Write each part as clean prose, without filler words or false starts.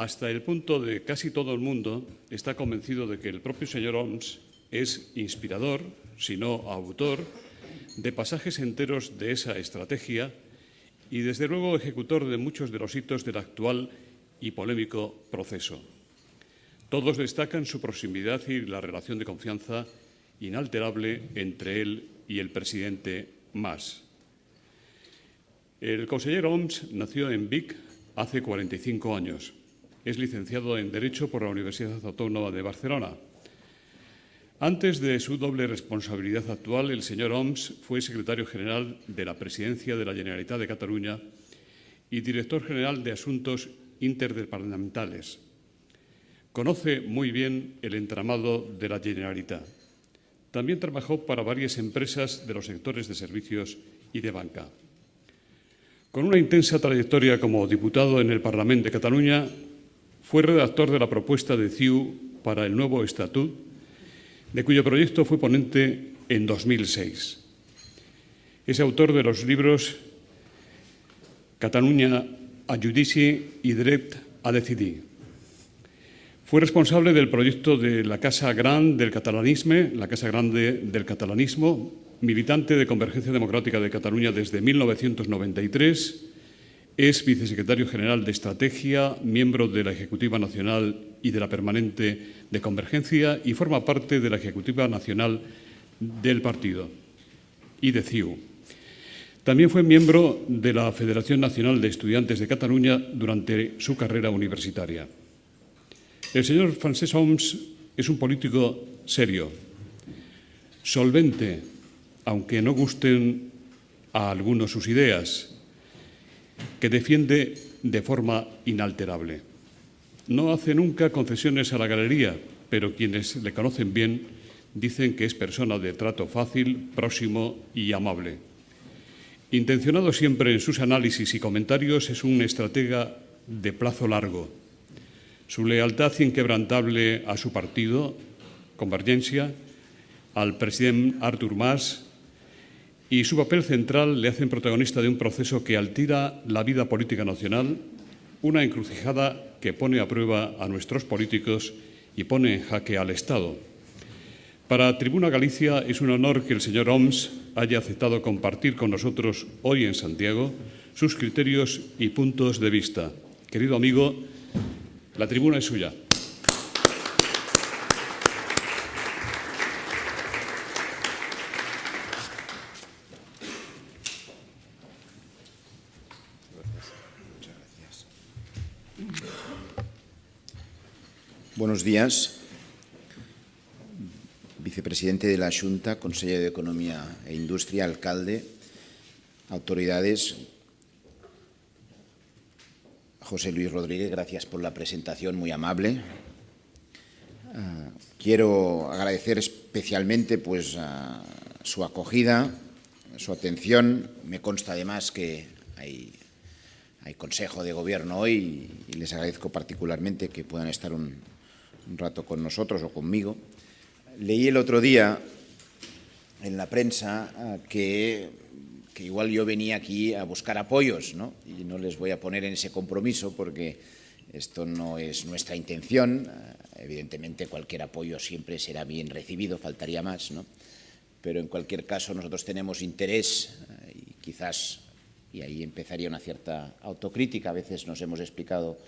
hasta el punto de casi todo el mundo está convencido de que el propio señor Homs es inspirador, si no autor, de pasajes enteros de esa estrategia y, desde luego, ejecutor de muchos de los hitos del actual y polémico proceso. Todos destacan su proximidad y la relación de confianza inalterable entre él y el presidente Mas. El conseller Homs nació en Vic hace 45 años. Es licenciado en Derecho por la Universidad Autónoma de Barcelona. Antes de su doble responsabilidad actual, el señor Homs fue secretario general de la Presidencia de la Generalitat de Cataluña y director general de Asuntos Interdepartamentales. Conoce muy bien el entramado de la Generalitat. También trabajó para varias empresas de los sectores de servicios y de banca. Con una intensa trayectoria como diputado en el Parlament de Cataluña, fue redactor de la propuesta de CiU para el nuevo Estatut, de cuyo proyecto fue ponente en 2006. Es autor de los libros Catalunya a judici i dret a decidir. Fue responsable del proyecto de la Casa Grande del Catalanismo, militante de Convergencia Democrática de Cataluña desde 1993, es vicesecretario general de Estrategia, miembro de la Ejecutiva Nacional y de la Permanente de Convergencia y forma parte de la Ejecutiva Nacional del partido y de CiU. También fue miembro de la Federación Nacional de Estudiantes de Cataluña durante su carrera universitaria. El señor Francesc Homs es un político serio, solvente, aunque no gusten a algunos sus ideas, que defiende de forma inalterable. No hace nunca concesiones a la galería, pero quienes le conocen bien dicen que es persona de trato fácil, próximo y amable. Intencionado siempre en sus análisis y comentarios, es un estratega de plazo largo. Su lealtad inquebrantable a su partido, Convergencia, al presidente Artur Mas, y su papel central le hacen protagonista de un proceso que altera la vida política nacional, una encrucijada que pone a prueba a nuestros políticos y pone en jaque al Estado. Para Tribuna Galicia es un honor que el señor Homs haya aceptado compartir con nosotros hoy en Santiago sus criterios y puntos de vista. Querido amigo, la tribuna es suya. Buenos días, vicepresidente de la Xunta, consejero de Economía e Industria, alcalde, autoridades. José Luis Rodríguez, gracias por la presentación muy amable. Quiero agradecer especialmente su acogida, su atención. Me consta además que hay Consejo de Gobierno hoy y les agradezco particularmente que puedan estar un rato con nosotros o conmigo. Leí el otro día en la prensa que igual yo venía aquí a buscar apoyos, ¿no? Y no les voy a poner en ese compromiso porque esto no es nuestra intención. Evidentemente cualquier apoyo siempre será bien recibido, faltaría más, ¿no? Pero en cualquier caso nosotros tenemos interés y quizás, y ahí empezaría una cierta autocrítica, a veces nos hemos explicado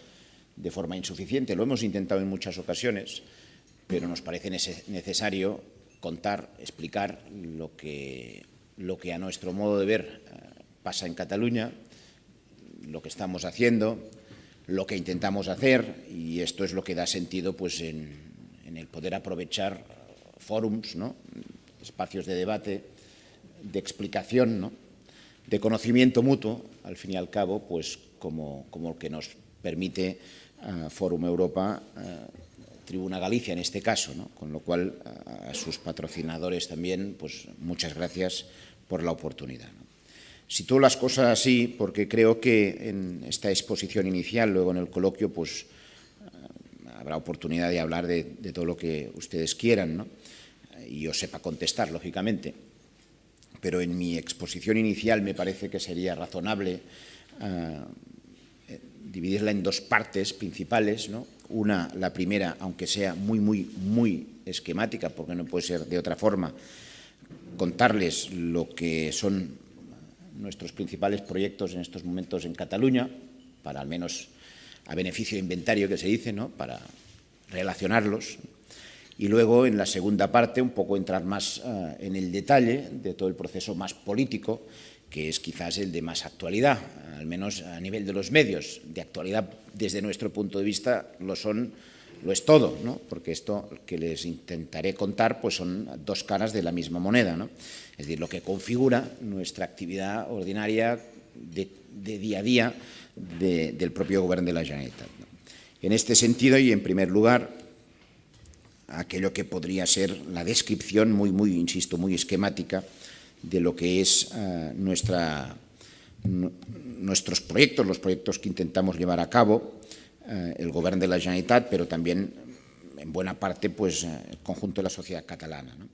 de forma insuficiente, lo hemos intentado en muchas ocasiones, pero nos parece necesario contar, explicar lo que a nuestro modo de ver pasa en Cataluña, lo que estamos haciendo, lo que intentamos hacer, y esto es lo que da sentido en el poder aprovechar fórums, ¿no? Espacios de debate, de explicación, ¿no? De conocimiento mutuo, al fin y al cabo, como el que nos permite Fórum Europa, Tribuna Galicia en este caso, ¿no? Con lo cual a sus patrocinadores también, muchas gracias por la oportunidad, ¿no? Sitúo las cosas así porque creo que en esta exposición inicial, luego en el coloquio, habrá oportunidad de hablar de todo lo que ustedes quieran, ¿no? Y yo sepa contestar, lógicamente. Pero en mi exposición inicial me parece que sería razonable dividirla en dos partes principales, ¿no? Una, la primera, aunque sea muy esquemática, porque no puede ser de otra forma, contarles lo que son nuestros principales proyectos en estos momentos en Cataluña, para al menos a beneficio de inventario, que se dice, ¿no? Para relacionarlos. Y luego, en la segunda parte, un poco entrar más en el detalle de todo el proceso más político, que es quizás el de más actualidad, al menos a nivel de los medios. De actualidad, desde nuestro punto de vista, lo es todo, ¿no? Porque esto que les intentaré contar pues son dos caras de la misma moneda, ¿no? Es decir, lo que configura nuestra actividad ordinaria de día a día del propio Govern de la Generalitat, ¿no? En este sentido, y en primer lugar, aquello que podría ser la descripción insisto, muy esquemática de lo que es nuestros proyectos, los proyectos que intentamos llevar a cabo, el Govern de la Generalitat, pero también en buena parte pues, el conjunto de la sociedad catalana, ¿no?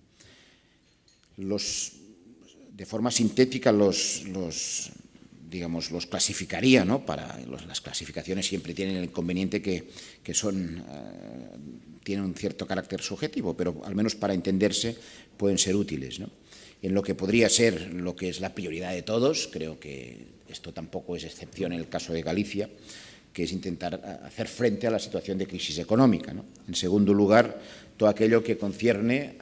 De forma sintética los clasificaría, ¿no? Las clasificaciones siempre tienen el inconveniente que tienen un cierto carácter subjetivo, pero al menos para entenderse pueden ser útiles, ¿no? En lo que podría ser lo que es la prioridad de todos, creo que esto tampoco es excepción en el caso de Galicia, que es intentar hacer frente a la situación de crisis económica, ¿no? En segundo lugar, todo aquello que concierne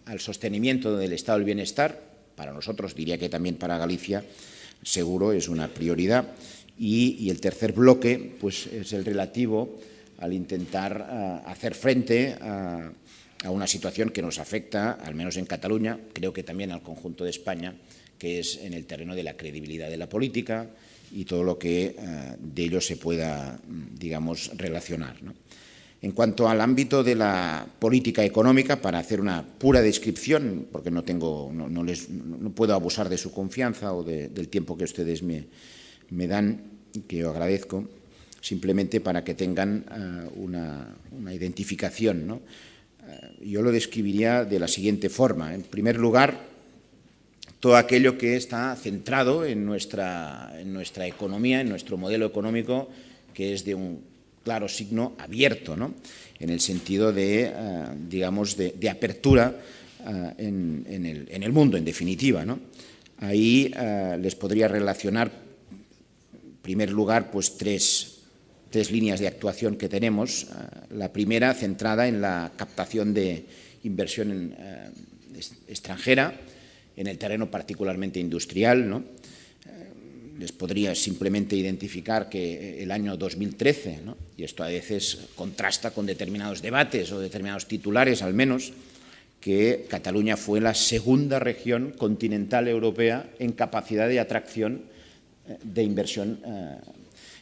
al sostenimiento del estado del bienestar, para nosotros, diría que también para Galicia, seguro es una prioridad. Y el tercer bloque pues, es el relativo al intentar hacer frente a una situación que nos afecta, al menos en Cataluña, creo que también al conjunto de España, que es en el terreno de la credibilidad de la política y todo lo que de ello se pueda, digamos, relacionar, ¿no? En cuanto al ámbito de la política económica, para hacer una pura descripción, porque no puedo abusar de su confianza o del tiempo que ustedes me dan, que yo agradezco, simplemente para que tengan una identificación, ¿no? Yo lo describiría de la siguiente forma. En primer lugar, todo aquello que está centrado en nuestra economía, en nuestro modelo económico, que es de un claro signo abierto, ¿no? En el sentido de, digamos, de apertura en el mundo, en definitiva, ¿no? Ahí les podría relacionar, en primer lugar, pues tres líneas de actuación que tenemos. La primera, centrada en la captación de inversión extranjera, en el terreno particularmente industrial, ¿no? Les podría simplemente identificar que el año 2013, ¿no? Y esto a veces contrasta con determinados debates o determinados titulares al menos, que Cataluña fue la segunda región continental europea en capacidad de atracción de inversión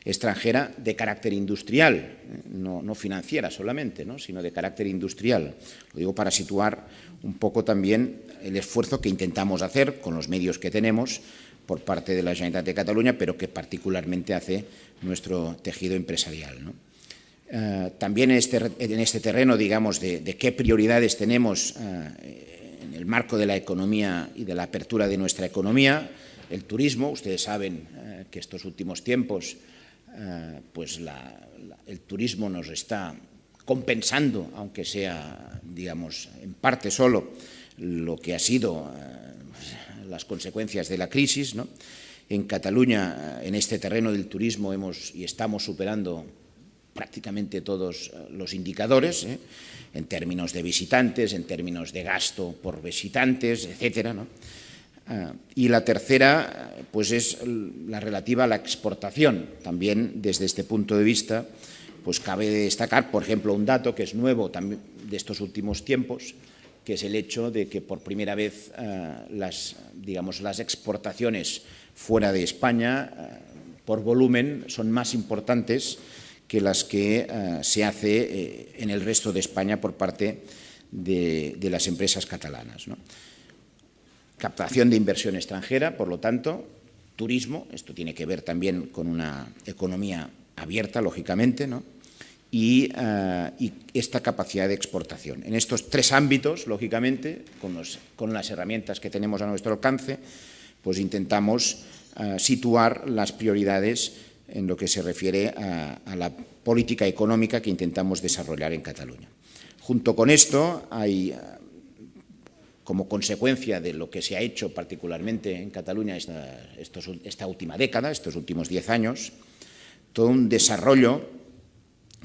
extranjera de carácter industrial, no financiera solamente, ¿no? Sino de carácter industrial. Lo digo para situar un poco también el esfuerzo que intentamos hacer con los medios que tenemos por parte de la Generalitat de Cataluña, pero que particularmente hace nuestro tejido empresarial, ¿no? También en este terreno, digamos, de qué prioridades tenemos en el marco de la economía y de la apertura de nuestra economía, el turismo. Ustedes saben que estos últimos tiempos pues el turismo nos está compensando, aunque sea, digamos, en parte solo, lo que ha sido las consecuencias de la crisis, ¿no? En Cataluña, en este terreno del turismo, estamos superando prácticamente todos los indicadores, en términos de visitantes, en términos de gasto por visitantes, etcétera, ¿no? Y la tercera, pues es la relativa a la exportación. También desde este punto de vista, pues cabe destacar, por ejemplo, un dato que es nuevo también de estos últimos tiempos, que es el hecho de que por primera vez las exportaciones fuera de España, por volumen, son más importantes que las que se hace en el resto de España por parte de las empresas catalanas, ¿no? Captación de inversión extranjera, por lo tanto, turismo, esto tiene que ver también con una economía abierta, lógicamente, ¿no? Y esta capacidad de exportación. En estos tres ámbitos, lógicamente, con las herramientas que tenemos a nuestro alcance, pues intentamos situar las prioridades en lo que se refiere a la política económica que intentamos desarrollar en Cataluña. Junto con esto hay, como consecuencia de lo que se ha hecho particularmente en Cataluña esta última década, estos últimos 10 años, todo un desarrollo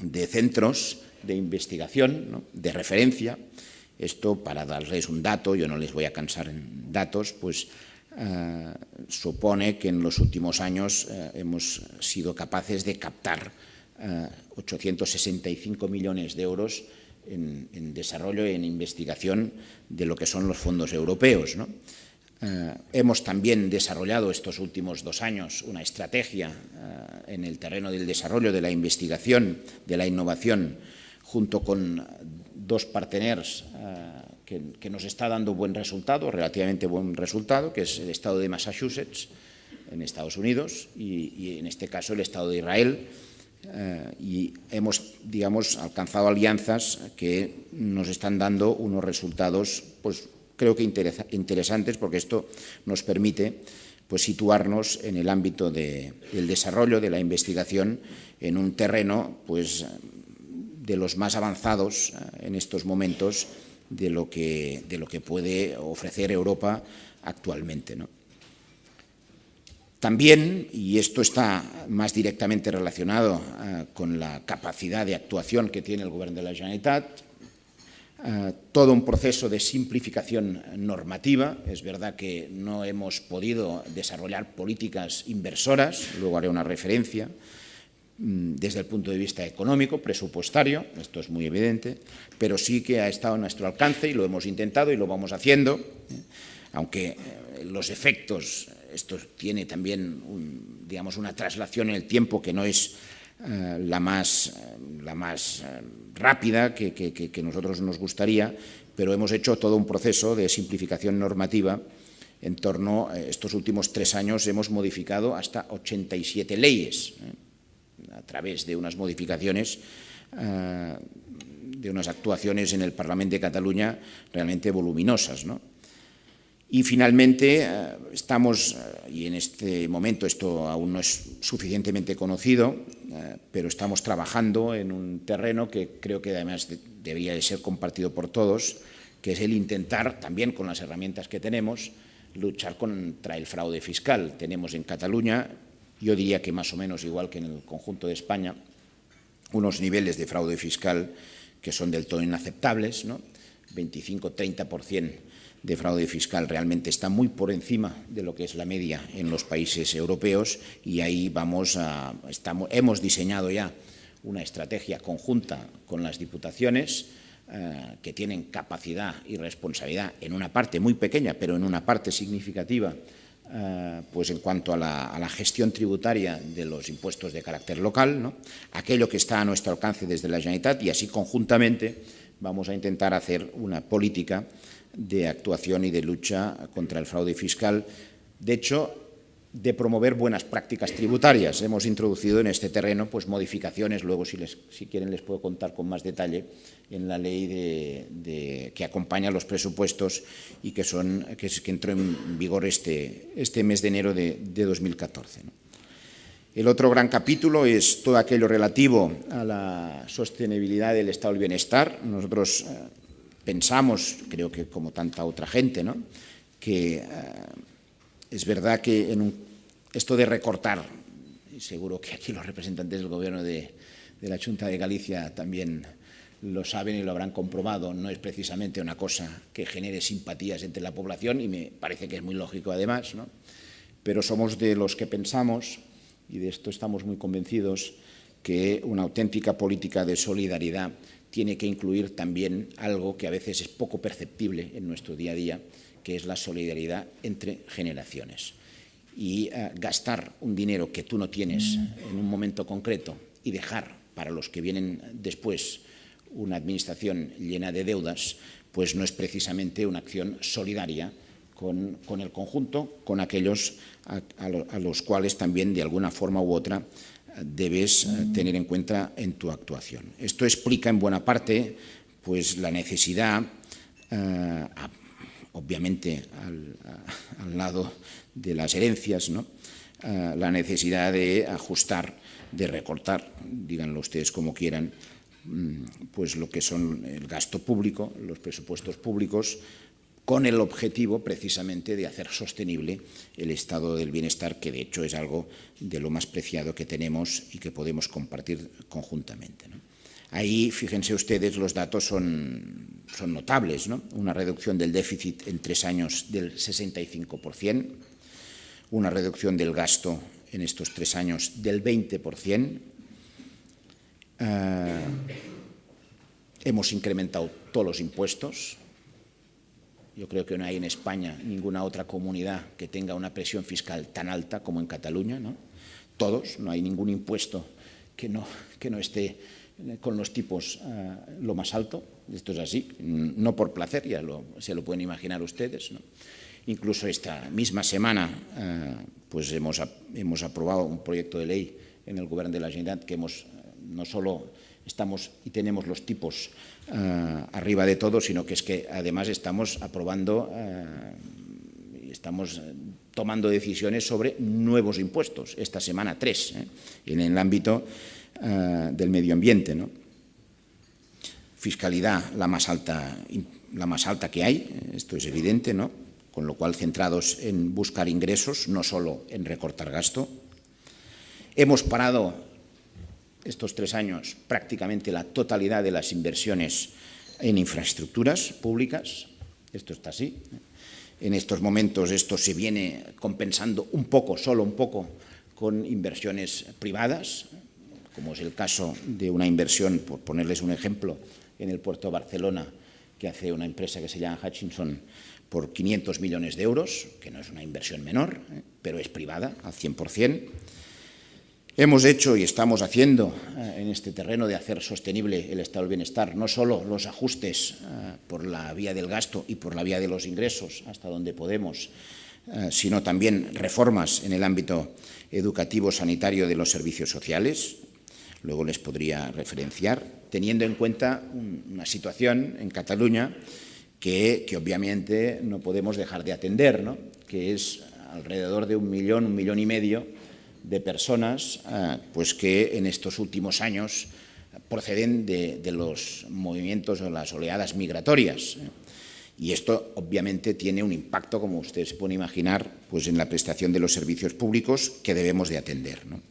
de centros de investigación, ¿no?, de referencia. Esto, para darles un dato, yo no les voy a cansar en datos, pues supone que en los últimos años hemos sido capaces de captar 865 millones de euros en desarrollo y en investigación de lo que son los fondos europeos, ¿no? Hemos también desarrollado estos últimos 2 años una estrategia en el terreno del desarrollo, de la investigación, de la innovación, junto con 2 partners que nos está dando buen resultado, relativamente buen resultado, que es el estado de Massachusetts en Estados Unidos y en este caso el estado de Israel. Y hemos, digamos, alcanzado alianzas que nos están dando unos resultados, pues creo que interesantes, porque esto nos permite, pues, situarnos en el ámbito del desarrollo, de la investigación, en un terreno, pues, de los más avanzados en estos momentos de lo que puede ofrecer Europa actualmente, ¿no? También, y esto está más directamente relacionado con la capacidad de actuación que tiene el Govern de la Generalitat, todo un proceso de simplificación normativa. Es verdad que no hemos podido desarrollar políticas inversoras, luego haré una referencia, desde el punto de vista económico, presupuestario, esto es muy evidente, pero sí que ha estado a nuestro alcance y lo hemos intentado y lo vamos haciendo, aunque los efectos, esto tiene también digamos, una traslación en el tiempo que no es la más rápida que nosotros nos gustaría, pero hemos hecho todo un proceso de simplificación normativa. En torno a estos últimos 3 años hemos modificado hasta 87 leyes, a través de unas modificaciones, de unas actuaciones en el Parlamento de Cataluña realmente voluminosas, ¿no? Y finalmente estamos, y en este momento esto aún no es suficientemente conocido, pero estamos trabajando en un terreno que creo que además debería de ser compartido por todos, que es el intentar, también con las herramientas que tenemos, luchar contra el fraude fiscal. Tenemos en Cataluña, yo diría que más o menos igual que en el conjunto de España, unos niveles de fraude fiscal que son del todo inaceptables, ¿no? 25-30% de fraude fiscal realmente está muy por encima de lo que es la media en los países europeos, y ahí hemos diseñado ya una estrategia conjunta con las diputaciones que tienen capacidad y responsabilidad en una parte muy pequeña, pero en una parte significativa, pues en cuanto a la gestión tributaria de los impuestos de carácter local, ¿no? Aquello que está a nuestro alcance desde la Generalitat, y así conjuntamente vamos a intentar hacer una política de actuación y de lucha contra el fraude fiscal. De hecho, de promover buenas prácticas tributarias. Hemos introducido en este terreno, pues, modificaciones, luego si quieren les puedo contar con más detalle, en la ley que acompaña los presupuestos y que entró en vigor este mes de enero de 2014, ¿no? El otro gran capítulo es todo aquello relativo a la sostenibilidad del estado del bienestar. Nosotros pensamos, creo que como tanta otra gente, ¿no?, que es verdad que esto de recortar, y seguro que aquí los representantes del Gobierno de la Xunta de Galicia también lo saben y lo habrán comprobado, no es precisamente una cosa que genere simpatías entre la población, y me parece que es muy lógico además, ¿no? Pero somos de los que pensamos, y de esto estamos muy convencidos, que una auténtica política de solidaridad tiene que incluir también algo que a veces es poco perceptible en nuestro día a día, que es la solidaridad entre generaciones. Y gastar un dinero que tú no tienes en un momento concreto y dejar para los que vienen después una administración llena de deudas, pues no es precisamente una acción solidaria con el conjunto, con aquellos a los cuales también de alguna forma u otra debes tener en cuenta en tu actuación. Esto explica en buena parte, pues, la necesidad, obviamente al lado de las herencias, ¿no?, la necesidad de ajustar, de recortar, díganlo ustedes como quieran, pues lo que son el gasto público, los presupuestos públicos, con el objetivo precisamente de hacer sostenible el estado del bienestar, que de hecho es algo de lo más preciado que tenemos y que podemos compartir conjuntamente, ¿no? Ahí, fíjense ustedes, los datos son notables, ¿no? Una reducción del déficit en 3 años del 65%, una reducción del gasto en estos 3 años del 20%. Hemos incrementado todos los impuestos. Yo creo que no hay en España ninguna otra comunidad que tenga una presión fiscal tan alta como en Cataluña, ¿no? Todos, no hay ningún impuesto que no esté con los tipos lo más alto. Esto es así, no por placer, se lo pueden imaginar ustedes, ¿no? Incluso esta misma semana pues hemos aprobado un proyecto de ley en el Gobierno de la Generalitat que no solo estamos y tenemos los tipos arriba de todo, sino que es que además estamos aprobando, estamos tomando decisiones sobre nuevos impuestos. Esta semana 3, en el ámbito del medio ambiente, ¿no? Fiscalidad la más alta que hay, esto es evidente, ¿no? Con lo cual centrados en buscar ingresos, no solo en recortar gasto. Hemos parado estos 3 años prácticamente la totalidad de las inversiones en infraestructuras públicas. Esto está así. En estos momentos esto se viene compensando un poco, solo un poco, con inversiones privadas, como es el caso de una inversión, por ponerles un ejemplo, en el puerto de Barcelona, que hace una empresa que se llama Hutchinson por 500 millones de euros, que no es una inversión menor, pero es privada al 100%. Hemos hecho y estamos haciendo en este terreno de hacer sostenible el estado del bienestar no solo los ajustes por la vía del gasto y por la vía de los ingresos hasta donde podemos, sino también reformas en el ámbito educativo sanitario de los servicios sociales. Luego les podría referenciar, teniendo en cuenta una situación en Cataluña que obviamente no podemos dejar de atender, ¿no? Que es alrededor de 1 millón y medio de personas pues que en estos últimos años proceden de los movimientos o las oleadas migratorias. Y esto obviamente tiene un impacto, como ustedes se pueden imaginar, pues en la prestación de los servicios públicos que debemos de atender, ¿no?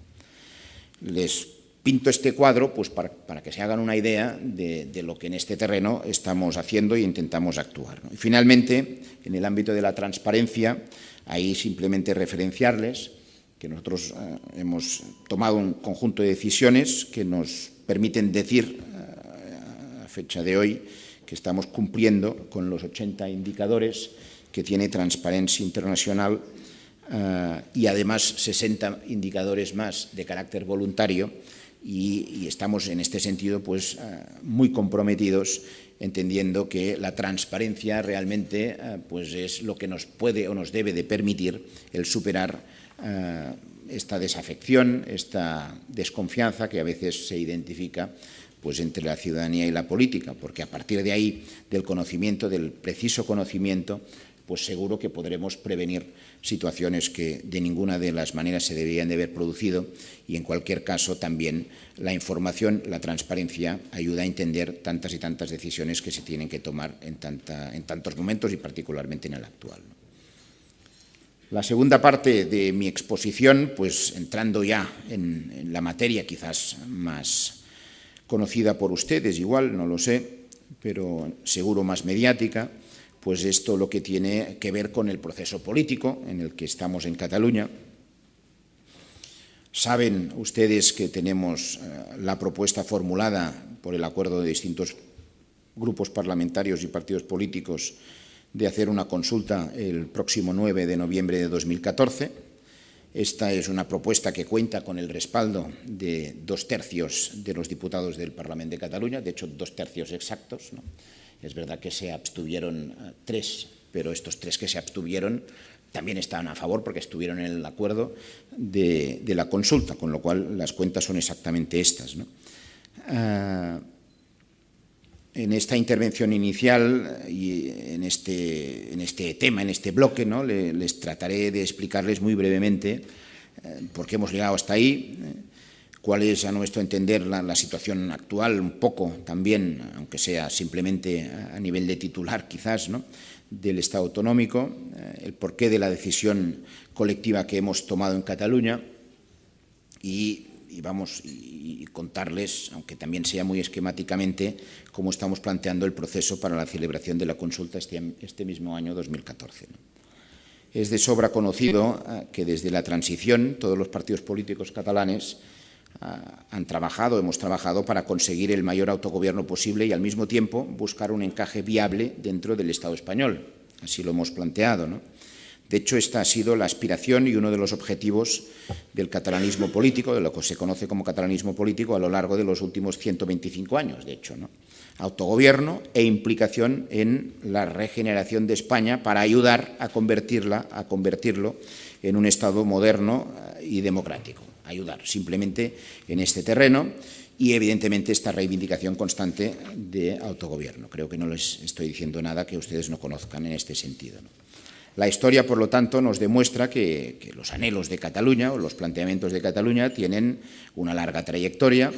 Les pinto este cuadro pues para que se hagan una idea de lo que en este terreno estamos haciendo e intentamos actuar, ¿no? Y finalmente, en el ámbito de la transparencia, ahí simplemente referenciarles que nosotros hemos tomado un conjunto de decisiones que nos permiten decir, a fecha de hoy, que estamos cumpliendo con los 80 indicadores que tiene Transparencia Internacional y además 60 indicadores más de carácter voluntario y estamos en este sentido pues muy comprometidos, entendiendo que la transparencia realmente pues es lo que nos puede o nos debe de permitir el superar esta desafección, esta desconfianza que a veces se identifica pues entre la ciudadanía y la política, porque a partir de ahí, del conocimiento, del preciso conocimiento, pues seguro que podremos prevenir situaciones que de ninguna de las maneras se deberían de haber producido y en cualquier caso también la información, la transparencia ayuda a entender tantas y tantas decisiones que se tienen que tomar en tantos momentos y particularmente en el actual. La segunda parte de mi exposición, pues entrando ya en la materia quizás más conocida por ustedes, igual, no lo sé, pero seguro más mediática, pues esto lo que tiene que ver con el proceso político en el que estamos en Cataluña. Saben ustedes que tenemos la propuesta formulada por el acuerdo de distintos grupos parlamentarios y partidos políticos de hacer una consulta el próximo 9 de noviembre de 2014. Esta es una propuesta que cuenta con el respaldo de 2/3 de los diputados del Parlamento de Cataluña, de hecho 2/3 exactos, ¿no? Es verdad que se abstuvieron 3, pero estos 3 que se abstuvieron también estaban a favor porque estuvieron en el acuerdo de la consulta, con lo cual las cuentas son exactamente estas, ¿no? En esta intervención inicial y en este tema, en este bloque, ¿no? les trataré de explicarles muy brevemente por qué hemos llegado hasta ahí, cuál es, a nuestro entender, la situación actual, un poco también, aunque sea simplemente a nivel de titular quizás, ¿no?, del Estado autonómico, el porqué de la decisión colectiva que hemos tomado en Cataluña y contarles, aunque también sea muy esquemáticamente, cómo estamos planteando el proceso para la celebración de la consulta este mismo año 2014. ¿no? Es de sobra conocido que desde la transición todos los partidos políticos catalanes hemos trabajado para conseguir el mayor autogobierno posible y al mismo tiempo buscar un encaje viable dentro del Estado español. Así lo hemos planteado, ¿no? De hecho, esta ha sido la aspiración y uno de los objetivos del catalanismo político, de lo que se conoce como catalanismo político a lo largo de los últimos 125 años, de hecho, ¿no? Autogobierno e implicación en la regeneración de España para ayudar a convertirlo en un Estado moderno y democrático. Ayudar simplemente en este terreno y, evidentemente, esta reivindicación constante de autogobierno. Creo que no les estoy diciendo nada que ustedes no conozcan en este sentido, ¿no? La historia, por lo tanto, nos demuestra que los anhelos de Cataluña o los planteamientos de Cataluña tienen una larga trayectoria,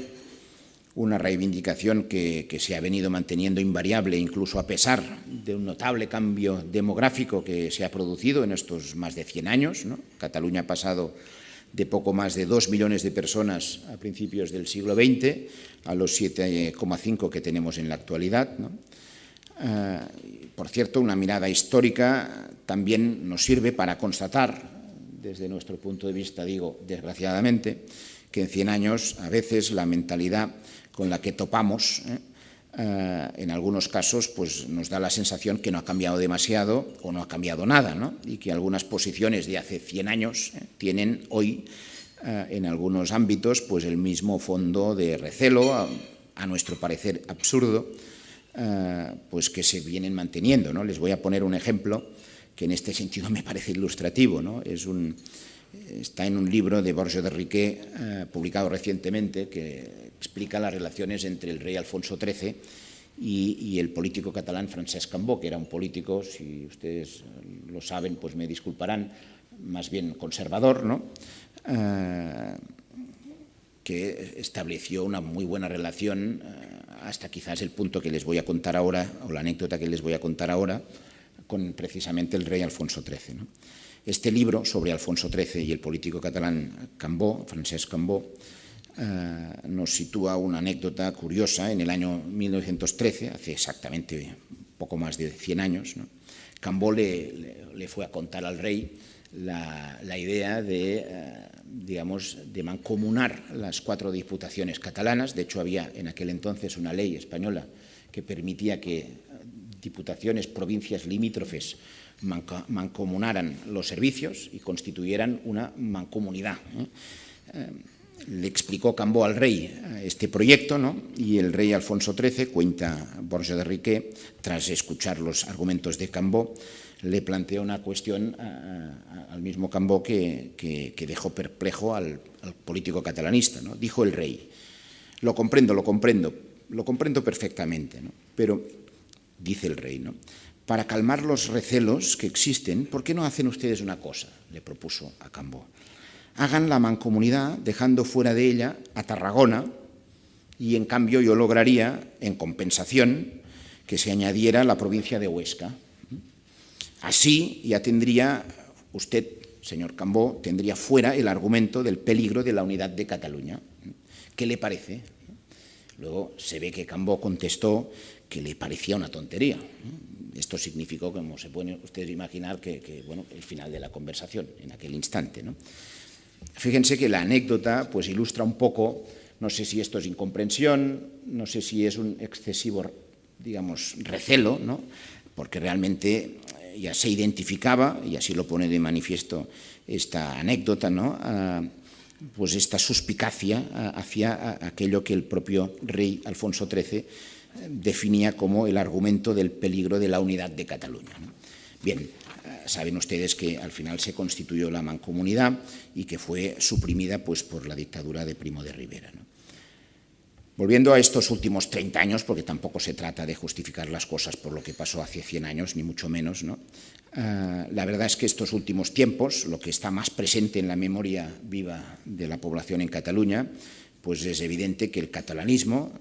una reivindicación que se ha venido manteniendo invariable, incluso a pesar de un notable cambio demográfico que se ha producido en estos más de 100 años, ¿no? Cataluña ha pasado de poco más de 2 millones de personas a principios del siglo XX a los 7,5 que tenemos en la actualidad, ¿no? Por cierto, una mirada histórica también nos sirve para constatar, desde nuestro punto de vista, digo, desgraciadamente, que en 100 años a veces la mentalidad con la que topamos, en algunos casos, pues nos da la sensación que no ha cambiado demasiado o no ha cambiado nada, ¿no? Y que algunas posiciones de hace 100 años tienen hoy, en algunos ámbitos, pues el mismo fondo de recelo, a nuestro parecer absurdo, pues que se vienen manteniendo, ¿no? Les voy a poner un ejemplo que en este sentido me parece ilustrativo, ¿no? Está en un libro de Borja de Riquer, publicado recientemente, que explica las relaciones entre el rey Alfonso XIII y el político catalán Francesc Cambó, que era un político, si ustedes lo saben, pues me disculparán, más bien conservador, ¿no? Que estableció una muy buena relación hasta quizás el punto que les voy a contar ahora, o la anécdota que les voy a contar ahora, con precisamente el rey Alfonso XIII, ¿no? Este libro sobre Alfonso XIII y el político catalán Cambó, Francesc Cambó, nos sitúa una anécdota curiosa. En el año 1913, hace exactamente poco más de 100 años, ¿no?, Cambó le fue a contar al rey la idea de mancomunar las 4 diputaciones catalanas. De hecho, había en aquel entonces una ley española que permitía que diputaciones, provincias limítrofes mancomunaran los servicios y constituyeran una mancomunidad. Le explicó Cambó al rey este proyecto, ¿no?, y el rey Alfonso XIII, cuenta Borja de Riquer, tras escuchar los argumentos de Cambó, le planteó una cuestión al mismo Cambó que dejó perplejo al político catalanista, ¿no? Dijo el rey: lo comprendo perfectamente, ¿no? Pero, dice el rey, ¿no?, para calmar los recelos que existen, ¿por qué no hacen ustedes una cosa?, le propuso a Cambó. Hagan la mancomunidad dejando fuera de ella a Tarragona y, en cambio, yo lograría, en compensación, que se añadiera la provincia de Huesca. Así ya tendría usted, señor Cambó, tendría fuera el argumento del peligro de la unidad de Cataluña. ¿Qué le parece? Luego se ve que Cambó contestó que le parecía una tontería. Esto significó, como se pueden ustedes imaginar, bueno, el final de la conversación en aquel instante, ¿no? Fíjense que la anécdota pues ilustra un poco, no sé si esto es incomprensión, no sé si es un excesivo, digamos, recelo, ¿no?, porque realmente ya se identificaba, y así lo pone de manifiesto esta anécdota, ¿no?, pues esta suspicacia hacia aquello que el propio rey Alfonso XIII definía como el argumento del peligro de la unidad de Cataluña, ¿no? Bien, saben ustedes que al final se constituyó la mancomunidad y que fue suprimida pues por la dictadura de Primo de Rivera, ¿no? Volviendo a estos últimos 30 años, porque tampoco se trata de justificar las cosas por lo que pasó hace 100 años, ni mucho menos, ¿no?, La verdad es que estos últimos tiempos, lo que está más presente en la memoria viva de la población en Cataluña, pues es evidente que el catalanismo,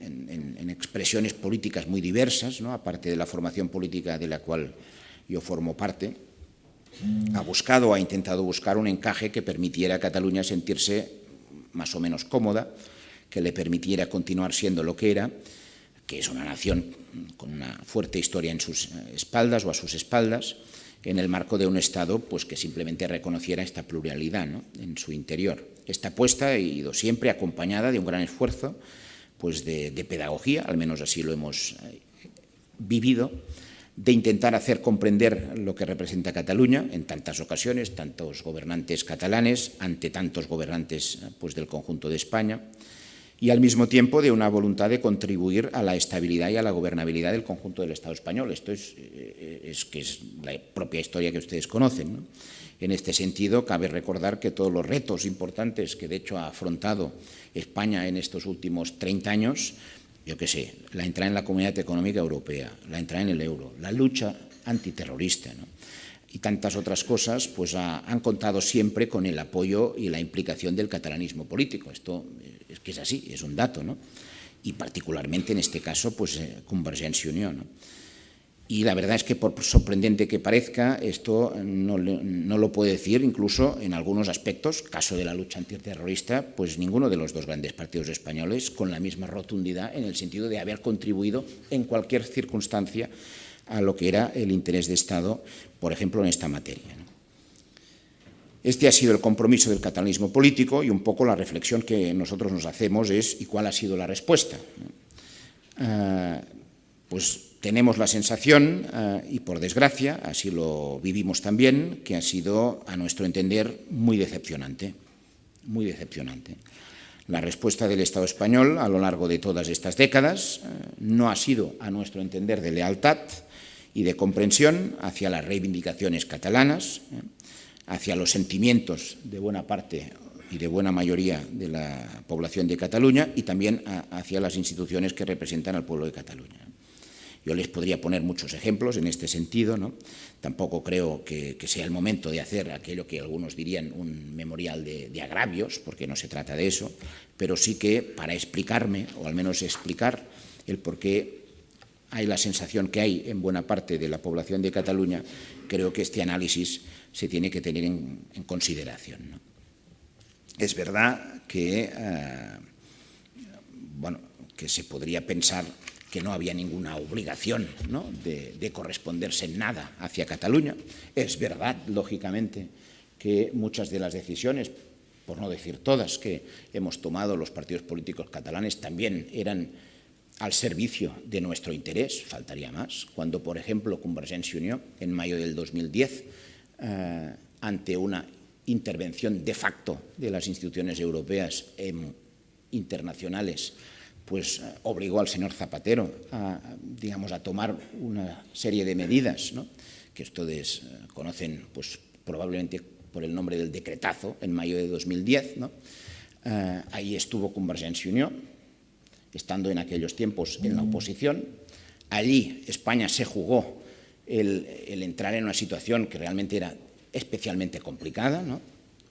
en expresiones políticas muy diversas, ¿no?, aparte de la formación política de la cual yo formo parte, ha intentado buscar un encaje que permitiera a Cataluña sentirse más o menos cómoda, que le permitiera continuar siendo lo que era, que es una nación con una fuerte historia en sus espaldas o a sus espaldas, en el marco de un Estado pues, que simplemente reconociera esta pluralidad, ¿no?, en su interior. Esta apuesta ha ido siempre acompañada de un gran esfuerzo pues, de pedagogía, al menos así lo hemos vivido, de intentar hacer comprender lo que representa Cataluña en tantas ocasiones, tantos gobernantes catalanes, ante tantos gobernantes pues, del conjunto de España, y al mismo tiempo de una voluntad de contribuir a la estabilidad y a la gobernabilidad del conjunto del Estado español. Esto es la propia historia que ustedes conocen, ¿no? En este sentido, cabe recordar que todos los retos importantes que de hecho ha afrontado España en estos últimos 30 años, yo qué sé, la entrada en la Comunidad Económica Europea, la entrada en el euro, la lucha antiterrorista, ¿no?, y tantas otras cosas, pues han contado siempre con el apoyo y la implicación del catalanismo político. Esto es que es así, es un dato, ¿no? Y particularmente en este caso, pues Convergencia y Unió, ¿no? Y la verdad es que, por sorprendente que parezca, esto no lo puede decir, incluso en algunos aspectos, caso de la lucha antiterrorista, pues ninguno de los dos grandes partidos españoles con la misma rotundidad en el sentido de haber contribuido en cualquier circunstancia a lo que era el interés de Estado, por ejemplo, en esta materia, ¿no? Este ha sido el compromiso del catalanismo político y un poco la reflexión que nosotros nos hacemos es ¿y cuál ha sido la respuesta? Pues tenemos la sensación, y por desgracia, así lo vivimos también, que ha sido, a nuestro entender, muy decepcionante, muy decepcionante. La respuesta del Estado español a lo largo de todas estas décadas no ha sido, a nuestro entender, de lealtad y de comprensión hacia las reivindicaciones catalanas, hacia los sentimientos de buena parte y de buena mayoría de la población de Cataluña y también hacia las instituciones que representan al pueblo de Cataluña. Yo les podría poner muchos ejemplos en este sentido, ¿no? Tampoco creo que sea el momento de hacer aquello que algunos dirían un memorial de agravios, porque no se trata de eso, pero sí que para explicarme, o al menos explicar el por qué hay la sensación que hay en buena parte de la población de Cataluña, creo que este análisis se tiene que tener en consideración, ¿no? Es verdad que, que se podría pensar que no había ninguna obligación, ¿no?, de corresponderse en nada hacia Cataluña. Es verdad, lógicamente, que muchas de las decisiones, por no decir todas, que hemos tomado los partidos políticos catalanes también eran al servicio de nuestro interés, faltaría más. Cuando, por ejemplo, Convergencia y Unió, en mayo del 2010, ante una intervención de facto de las instituciones europeas internacionales, pues obligó al señor Zapatero a tomar una serie de medidas, ¿no?, que ustedes conocen pues, probablemente por el nombre del decretazo en mayo de 2010, ¿no? Ahí estuvo Convergencia y Unió, estando en aquellos tiempos en la oposición. Allí España se jugó el entrar en una situación que realmente era especialmente complicada, ¿no?,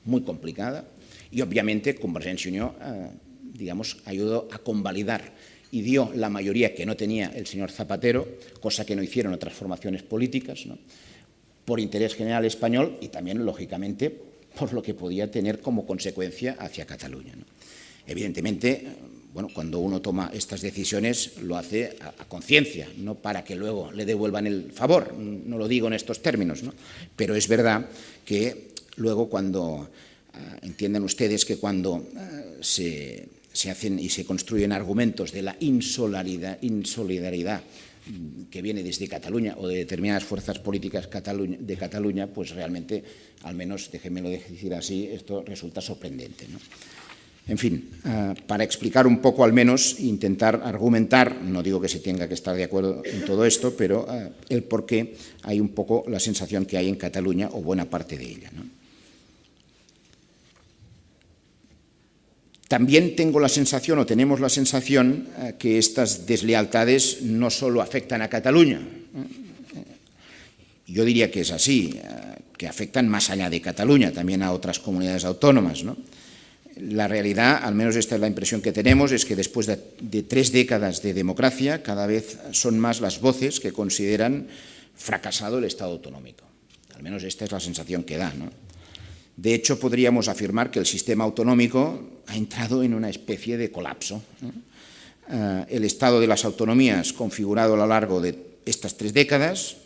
muy complicada, y obviamente Convergencia y Unió ayudó a convalidar y dio la mayoría que no tenía el señor Zapatero, cosa que no hicieron otras formaciones políticas, ¿no?, por interés general español y también, lógicamente, por lo que podía tener como consecuencia hacia Cataluña, ¿no? Evidentemente, cuando uno toma estas decisiones lo hace a conciencia, no para que luego le devuelvan el favor, no lo digo en estos términos, ¿no?, pero es verdad que luego cuando entienden ustedes que cuando se hacen y se construyen argumentos de la insolidaridad que viene desde Cataluña o de determinadas fuerzas políticas de Cataluña, pues realmente, al menos déjenmelo decir así, esto resulta sorprendente, ¿no? En fin, para explicar un poco, al menos, intentar argumentar, no digo que se tenga que estar de acuerdo en todo esto, pero el por qué hay un poco la sensación que hay en Cataluña, o buena parte de ella, ¿no? También tengo la sensación, o tenemos la sensación, que estas deslealtades no solo afectan a Cataluña. yo diría que es así, que afectan más allá de Cataluña, también a otras comunidades autónomas, ¿no? La realidad, al menos esta es la impresión que tenemos, es que después de 3 décadas de democracia, cada vez son más las voces que consideran fracasado el Estado autonómico. Al menos esta es la sensación que da, ¿no? De hecho, podríamos afirmar que el sistema autonómico ha entrado en una especie de colapso, ¿no? El Estado de las autonomías, configurado a lo largo de estas 3 décadas,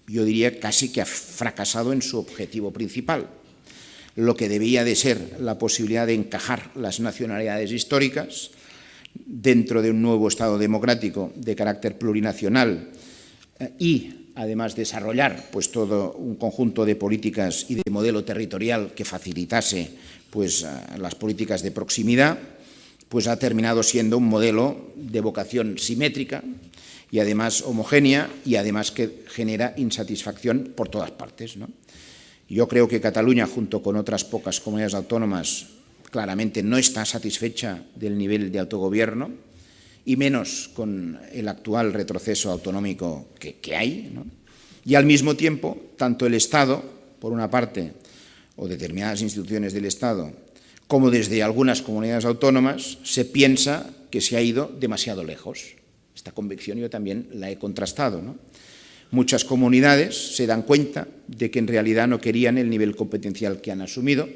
yo diría casi que ha fracasado en su objetivo principal. Lo que debía de ser la posibilidad de encajar las nacionalidades históricas dentro de un nuevo Estado democrático de carácter plurinacional y, además, desarrollar pues, todo un conjunto de políticas y de modelo territorial que facilitase pues, las políticas de proximidad, pues ha terminado siendo un modelo de vocación simétrica y, además, homogénea y, además, que genera insatisfacción por todas partes, ¿no? Yo creo que Cataluña, junto con otras pocas comunidades autónomas, claramente no está satisfecha del nivel de autogobierno y menos con el actual retroceso autonómico que hay, ¿no? Y al mismo tiempo, tanto el Estado, por una parte, o determinadas instituciones del Estado, como desde algunas comunidades autónomas, se piensa que se ha ido demasiado lejos. Esta convicción yo también la he contrastado, ¿no? Muchas comunidades se dan cuenta de que en realidad no querían el nivel competencial que han asumido.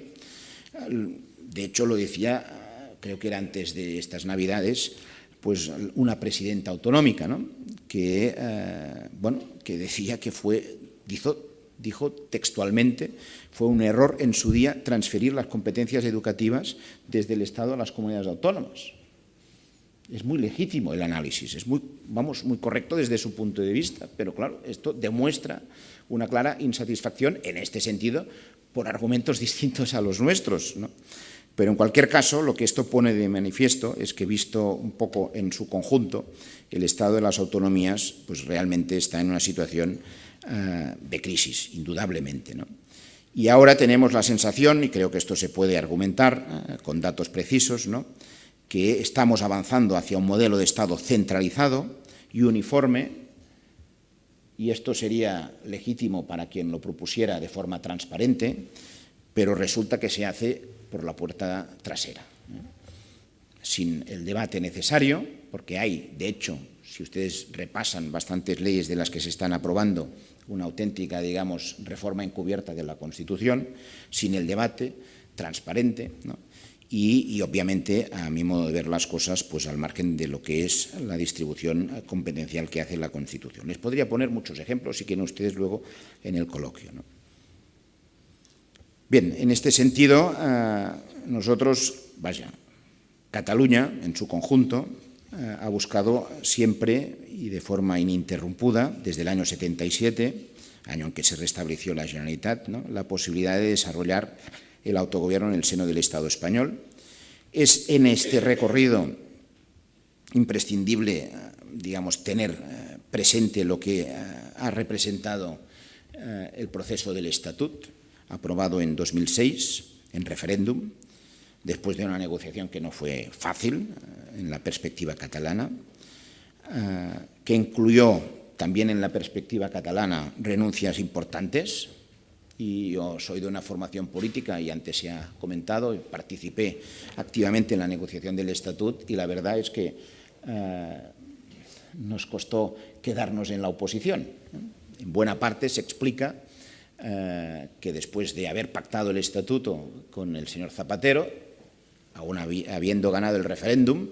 De hecho, lo decía, creo que era antes de estas Navidades, pues una presidenta autonómica, ¿no? Que decía que dijo textualmente, fue un error en su día transferir las competencias educativas desde el Estado a las comunidades autónomas. Es muy legítimo el análisis, es muy correcto desde su punto de vista, pero claro, esto demuestra una clara insatisfacción en este sentido por argumentos distintos a los nuestros, ¿no? Pero en cualquier caso, lo que esto pone de manifiesto es que, visto un poco en su conjunto, el Estado de las autonomías pues realmente está en una situación de crisis, indudablemente, ¿no? Y ahora tenemos la sensación, y creo que esto se puede argumentar con datos precisos, ¿no?, que estamos avanzando hacia un modelo de Estado centralizado y uniforme, y esto sería legítimo para quien lo propusiera de forma transparente, pero resulta que se hace por la puerta trasera, ¿no?, sin el debate necesario, porque hay, de hecho, si ustedes repasan bastantes leyes de las que se están aprobando, una auténtica, digamos, reforma encubierta de la Constitución, sin el debate transparente, ¿no?, y obviamente, a mi modo de ver las cosas, pues al margen de lo que es la distribución competencial que hace la Constitución. Les podría poner muchos ejemplos, si quieren ustedes, luego en el coloquio, ¿no? Bien, en este sentido, nosotros, Cataluña, en su conjunto, ha buscado siempre y de forma ininterrumpida, desde el año 77, año en que se restableció la Generalitat, ¿no?, la posibilidad de desarrollar el autogobierno en el seno del Estado español. Es en este recorrido imprescindible, digamos, tener presente lo que ha representado el proceso del Estatut, aprobado en 2006, en referéndum, después de una negociación que no fue fácil en la perspectiva catalana, que incluyó también en la perspectiva catalana renuncias importantes. Y yo soy de una formación política y antes se ha comentado, participé activamente en la negociación del Estatut y la verdad es que nos costó quedarnos en la oposición. En buena parte se explica que después de haber pactado el Estatuto con el señor Zapatero, aún habiendo ganado el referéndum,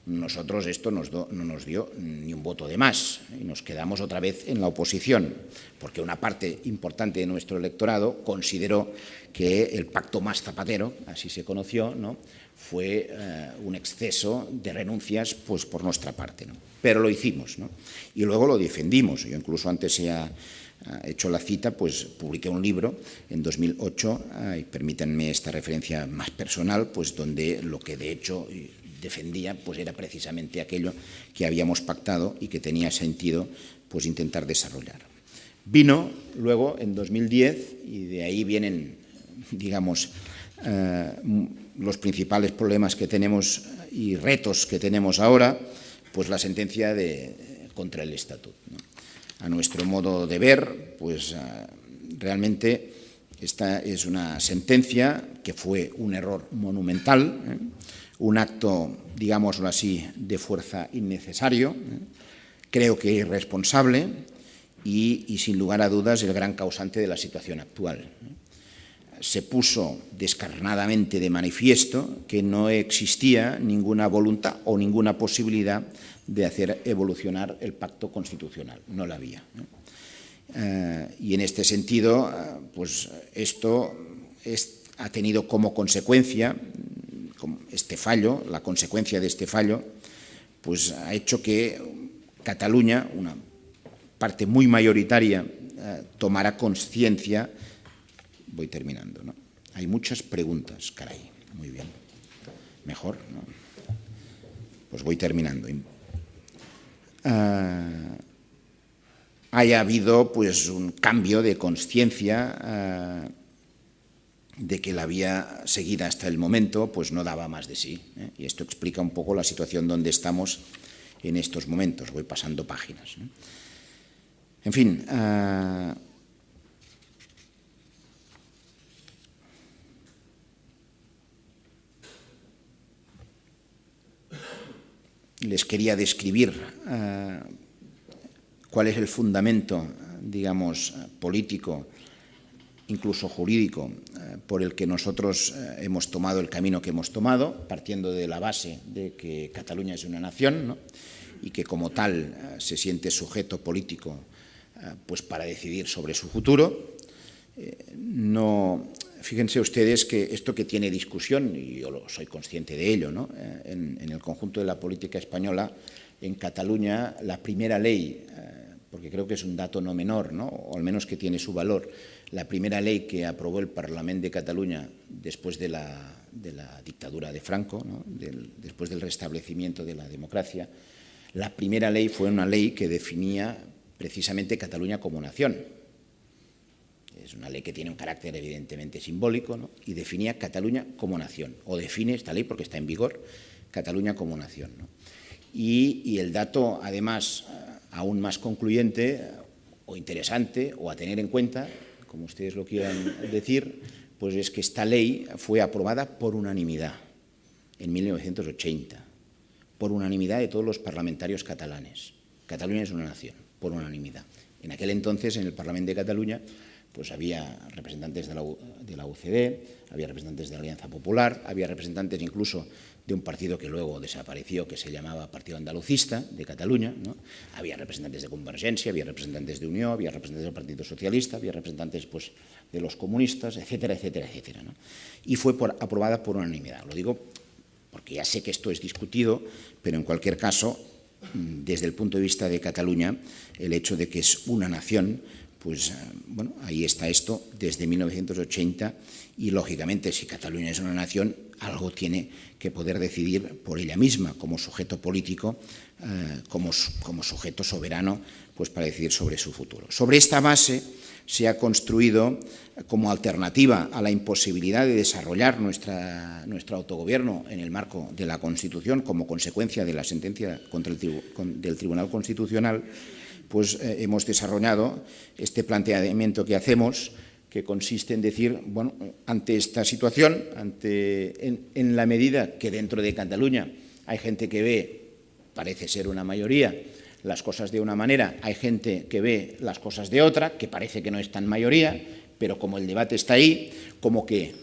nosotros esto no nos dio ni un voto de más y nos quedamos otra vez en la oposición, porque una parte importante de nuestro electorado consideró que el pacto más Zapatero, así se conoció, ¿no?, fue un exceso de renuncias pues, por nuestra parte, ¿no? Pero lo hicimos, ¿no?, y luego lo defendimos. Yo incluso antes se ha hecho la cita, pues publiqué un libro en 2008, y permítanme esta referencia más personal, pues donde lo que de hecho defendía pues era precisamente aquello que habíamos pactado y que tenía sentido pues intentar desarrollar. Vino luego en 2010 y de ahí vienen, digamos, los principales problemas que tenemos y retos que tenemos ahora, pues la sentencia contra el Estatut, ¿no? a nuestro modo de ver, pues realmente esta es una sentencia que fue un error monumental, un acto, digámoslo así, de fuerza innecesario, creo que irresponsable y sin lugar a dudas el gran causante de la situación actual. Se puso descarnadamente de manifiesto que no existía ninguna voluntad o ninguna posibilidad de hacer evolucionar el pacto constitucional. No la había. Y en este sentido, pues esto ha tenido como consecuencia este fallo, la consecuencia de este fallo, pues ha hecho que Cataluña, una parte muy mayoritaria, tomara conciencia. Voy terminando, ¿no? Hay muchas preguntas, caray. Muy bien. Mejor, ¿no? Pues voy terminando. Haya habido pues un cambio de conciencia de que la vía seguida hasta el momento pues no daba más de sí, ¿eh? Y esto explica un poco la situación donde estamos en estos momentos. Voy pasando páginas, ¿no? En fin, les quería describir cuál es el fundamento, digamos, político, incluso jurídico, por el que nosotros hemos tomado el camino que hemos tomado, partiendo de la base de que Cataluña es una nación, ¿no? Y que como tal se siente sujeto político pues para decidir sobre su futuro. Fíjense ustedes que esto que tiene discusión, y yo soy consciente de ello, ¿no? En el conjunto de la política española, en Cataluña la primera ley, porque creo que es un dato no menor, ¿no? O al menos que tiene su valor, la primera ley que aprobó el Parlament de Cataluña después de la dictadura de Franco, ¿no? Después del restablecimiento de la democracia, la primera ley fue una ley que definía precisamente Cataluña como nación. Es una ley que tiene un carácter evidentemente simbólico, ¿no? Y definía Cataluña como nación, o define esta ley porque está en vigor, Cataluña como nación, ¿no? Y el dato, además, aún más concluyente o interesante o a tener en cuenta, como ustedes lo quieran decir, pues es que esta ley fue aprobada por unanimidad en 1980, por unanimidad de todos los parlamentarios catalanes. Cataluña es una nación, por unanimidad. En aquel entonces, en el Parlamento de Cataluña, pues había representantes de la UCD, había representantes de la Alianza Popular, había representantes incluso de un partido que luego desapareció, que se llamaba Partido Andalucista de Cataluña, ¿no? Había representantes de Convergencia, había representantes de Unió, había representantes del Partido Socialista, había representantes pues, de los comunistas, etcétera, etcétera, etcétera, ¿no? Y fue aprobada por unanimidad. Lo digo porque ya sé que esto es discutido, pero en cualquier caso, desde el punto de vista de Cataluña, el hecho de que es una nación, pues bueno, ahí está esto desde 1980 y lógicamente si Cataluña es una nación, algo tiene que poder decidir por ella misma como sujeto político, como sujeto soberano, pues para decidir sobre su futuro. Sobre esta base se ha construido como alternativa a la imposibilidad de desarrollar nuestro autogobierno en el marco de la Constitución como consecuencia de la sentencia del Tribunal Constitucional, pues hemos desarrollado este planteamiento que hacemos, que consiste en decir, bueno, ante esta situación, en la medida que dentro de Cataluña hay gente que ve, parece ser una mayoría, las cosas de una manera, hay gente que ve las cosas de otra, que parece que no es tan mayoría, pero como el debate está ahí, como que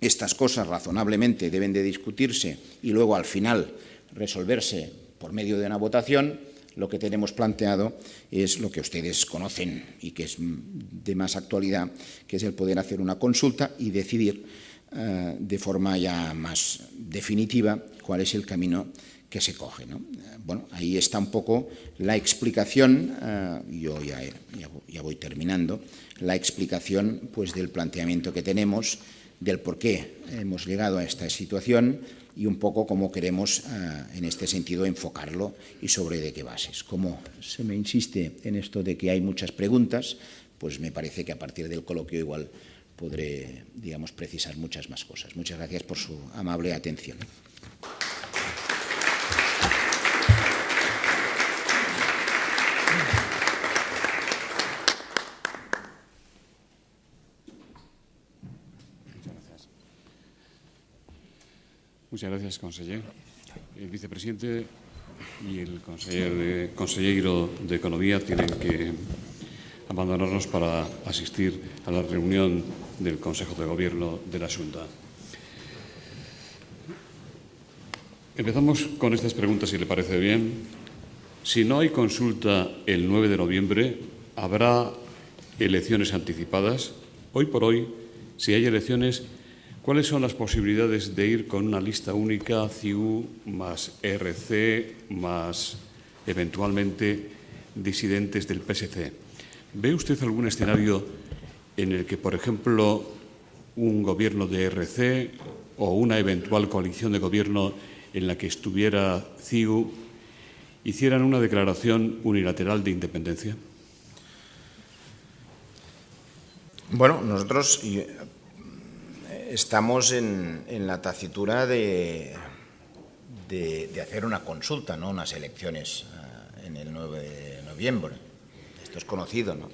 estas cosas razonablemente deben de discutirse y luego al final resolverse por medio de una votación, lo que tenemos planteado es lo que ustedes conocen y que es de más actualidad, que es el poder hacer una consulta y decidir de forma ya más definitiva cuál es el camino que se coge, ¿no? Bueno, ahí está un poco la explicación, yo ya voy terminando, la explicación pues, del planteamiento que tenemos, del por qué hemos llegado a esta situación y un poco cómo queremos en este sentido enfocarlo y sobre de qué bases. Como se me insiste en esto de que hay muchas preguntas, pues me parece que a partir del coloquio igual podré, digamos, precisar muchas más cosas. Muchas gracias por su amable atención. Muchas gracias, conseller. El vicepresidente y el consejero de Economía tienen que abandonarnos para asistir a la reunión del Consejo de Gobierno de la Xunta. Empezamos con estas preguntas, si le parece bien. Si no hay consulta el 9 de noviembre, ¿habrá elecciones anticipadas? Hoy por hoy, si hay elecciones, ¿cuáles son las posibilidades de ir con una lista única, CIU más ERC más eventualmente disidentes del PSC? ¿Ve usted algún escenario en el que, por ejemplo, un gobierno de ERC o una eventual coalición de gobierno en la que estuviera CIU hicieran una declaración unilateral de independencia? Bueno, nosotros estamos en la tacitura de hacer una consulta, no unas elecciones en el 9 de noviembre. Esto es conocido, ¿no?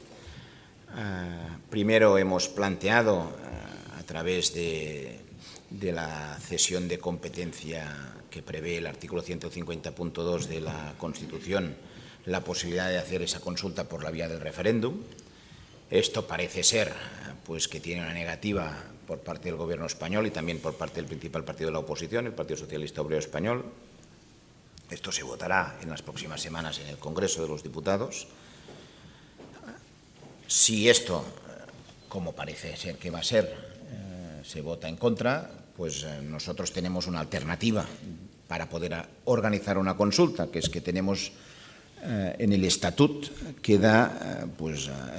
Primero hemos planteado, a través de la cesión de competencia que prevé el artículo 150.2 de la Constitución, la posibilidad de hacer esa consulta por la vía del referéndum. Esto parece ser pues, que tiene una negativa por parte del Gobierno español y también por parte del principal partido de la oposición, el Partido Socialista Obrero Español. Esto se votará en las próximas semanas en el Congreso de los Diputados. Si esto, como parece ser que va a ser, se vota en contra, pues nosotros tenemos una alternativa para poder organizar una consulta, que es que tenemos en el estatut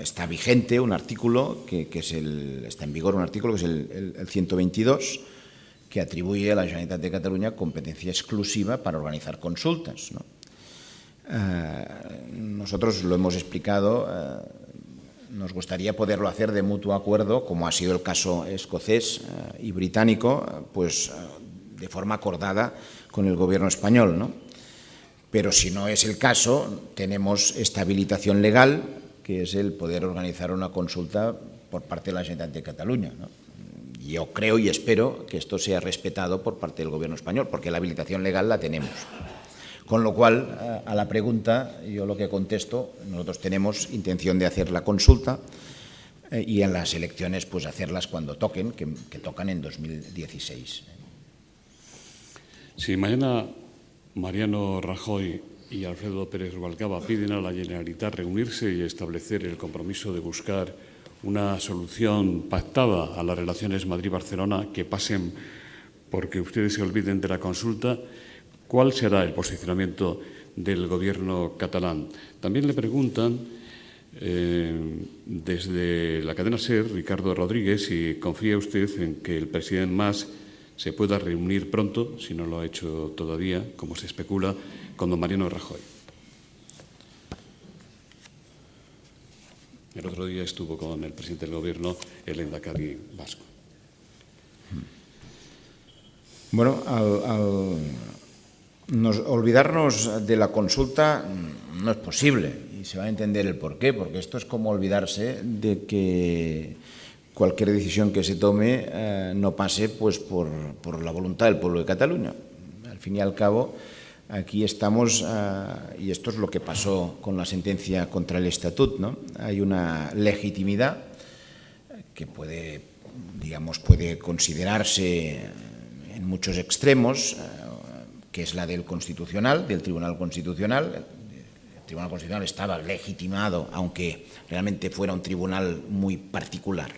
está vigente un artículo está en vigor un artículo que es el 122, que atribuye a la Generalitat de Cataluña competencia exclusiva para organizar consultas, ¿no? Nosotros lo hemos explicado. Nos gustaría poderlo hacer de mutuo acuerdo, como ha sido el caso escocés y británico, pues de forma acordada con el Gobierno español, ¿no? Pero si no es el caso, tenemos esta habilitación legal, que es el poder organizar una consulta por parte de la Generalitat de Cataluña, ¿no? Yo creo y espero que esto sea respetado por parte del Gobierno español, porque la habilitación legal la tenemos. Con lo cual, a la pregunta, yo lo que contesto, nosotros tenemos intención de hacer la consulta y en las elecciones pues hacerlas cuando toquen, que tocan en 2016. Si mañana Mariano Rajoy y Alfredo Pérez Rubalcaba piden a la Generalitat reunirse y establecer el compromiso de buscar una solución pactada a las relaciones Madrid-Barcelona que pasen porque ustedes se olviden de la consulta, ¿cuál será el posicionamiento del Gobierno catalán? También le preguntan desde la cadena SER, Ricardo Rodríguez, si confía usted en que el presidente Mas se pueda reunir pronto, si no lo ha hecho todavía, como se especula, con don Mariano Rajoy. El otro día estuvo con el presidente del Gobierno, el lehendakari vasco. Bueno, olvidarnos de la consulta no es posible y se va a entender el porqué, porque esto es como olvidarse de que cualquier decisión que se tome no pase pues, por la voluntad del pueblo de Cataluña. Al fin y al cabo, aquí estamos, y esto es lo que pasó con la sentencia contra el Estatut, ¿no? Hay una legitimidad que puede considerarse en muchos extremos, que es la del Constitucional, del Tribunal Constitucional. El Tribunal Constitucional estaba legitimado, aunque realmente fuera un tribunal muy particular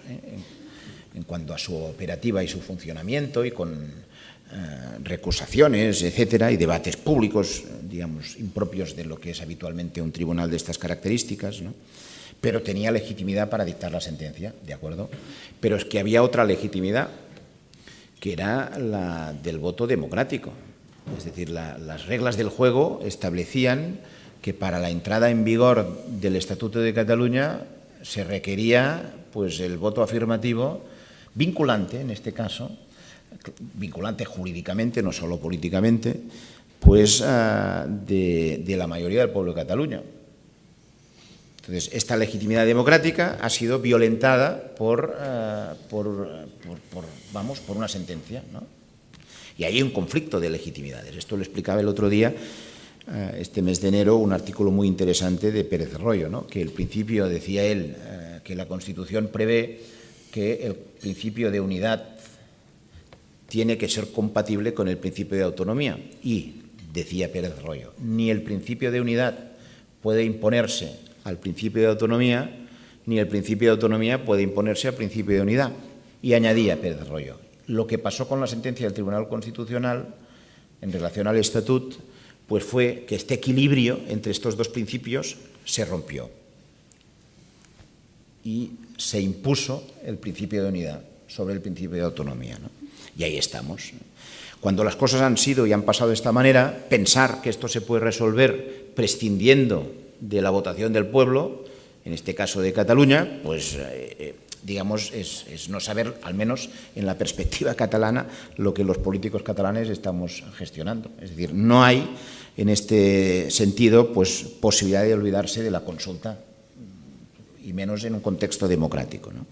en cuanto a su operativa y su funcionamiento, y con recusaciones, etcétera, y debates públicos, digamos, impropios de lo que es habitualmente un tribunal de estas características, ¿no? Pero tenía legitimidad para dictar la sentencia, ¿de acuerdo? Pero es que había otra legitimidad, que era la del voto democrático. Es decir, las reglas del juego establecían que para la entrada en vigor del Estatuto de Cataluña se requería pues, el voto afirmativo, vinculante en este caso, vinculante jurídicamente, no solo políticamente, pues de la mayoría del pueblo de Cataluña. Entonces, esta legitimidad democrática ha sido violentada por una sentencia, ¿no? Y hay un conflicto de legitimidades. Esto lo explicaba el otro día, este mes de enero, un artículo muy interesante de Pérez Royo, ¿no? Que el principio, decía él, que la Constitución prevé que el principio de unidad tiene que ser compatible con el principio de autonomía. Y, decía Pérez Royo, ni el principio de unidad puede imponerse al principio de autonomía, ni el principio de autonomía puede imponerse al principio de unidad. Y añadía Pérez Royo, lo que pasó con la sentencia del Tribunal Constitucional en relación al Estatut, pues fue que este equilibrio entre estos dos principios se rompió y se impuso el principio de unidad sobre el principio de autonomía, ¿no? Y ahí estamos. Cuando las cosas han sido y han pasado de esta manera, pensar que esto se puede resolver prescindiendo de la votación del pueblo, en este caso de Cataluña, pues digamos, es no saber, al menos en la perspectiva catalana, lo que los políticos catalanes estamos gestionando. Es decir, no hay en este sentido pues posibilidad de olvidarse de la consulta, y menos en un contexto democrático, ¿no?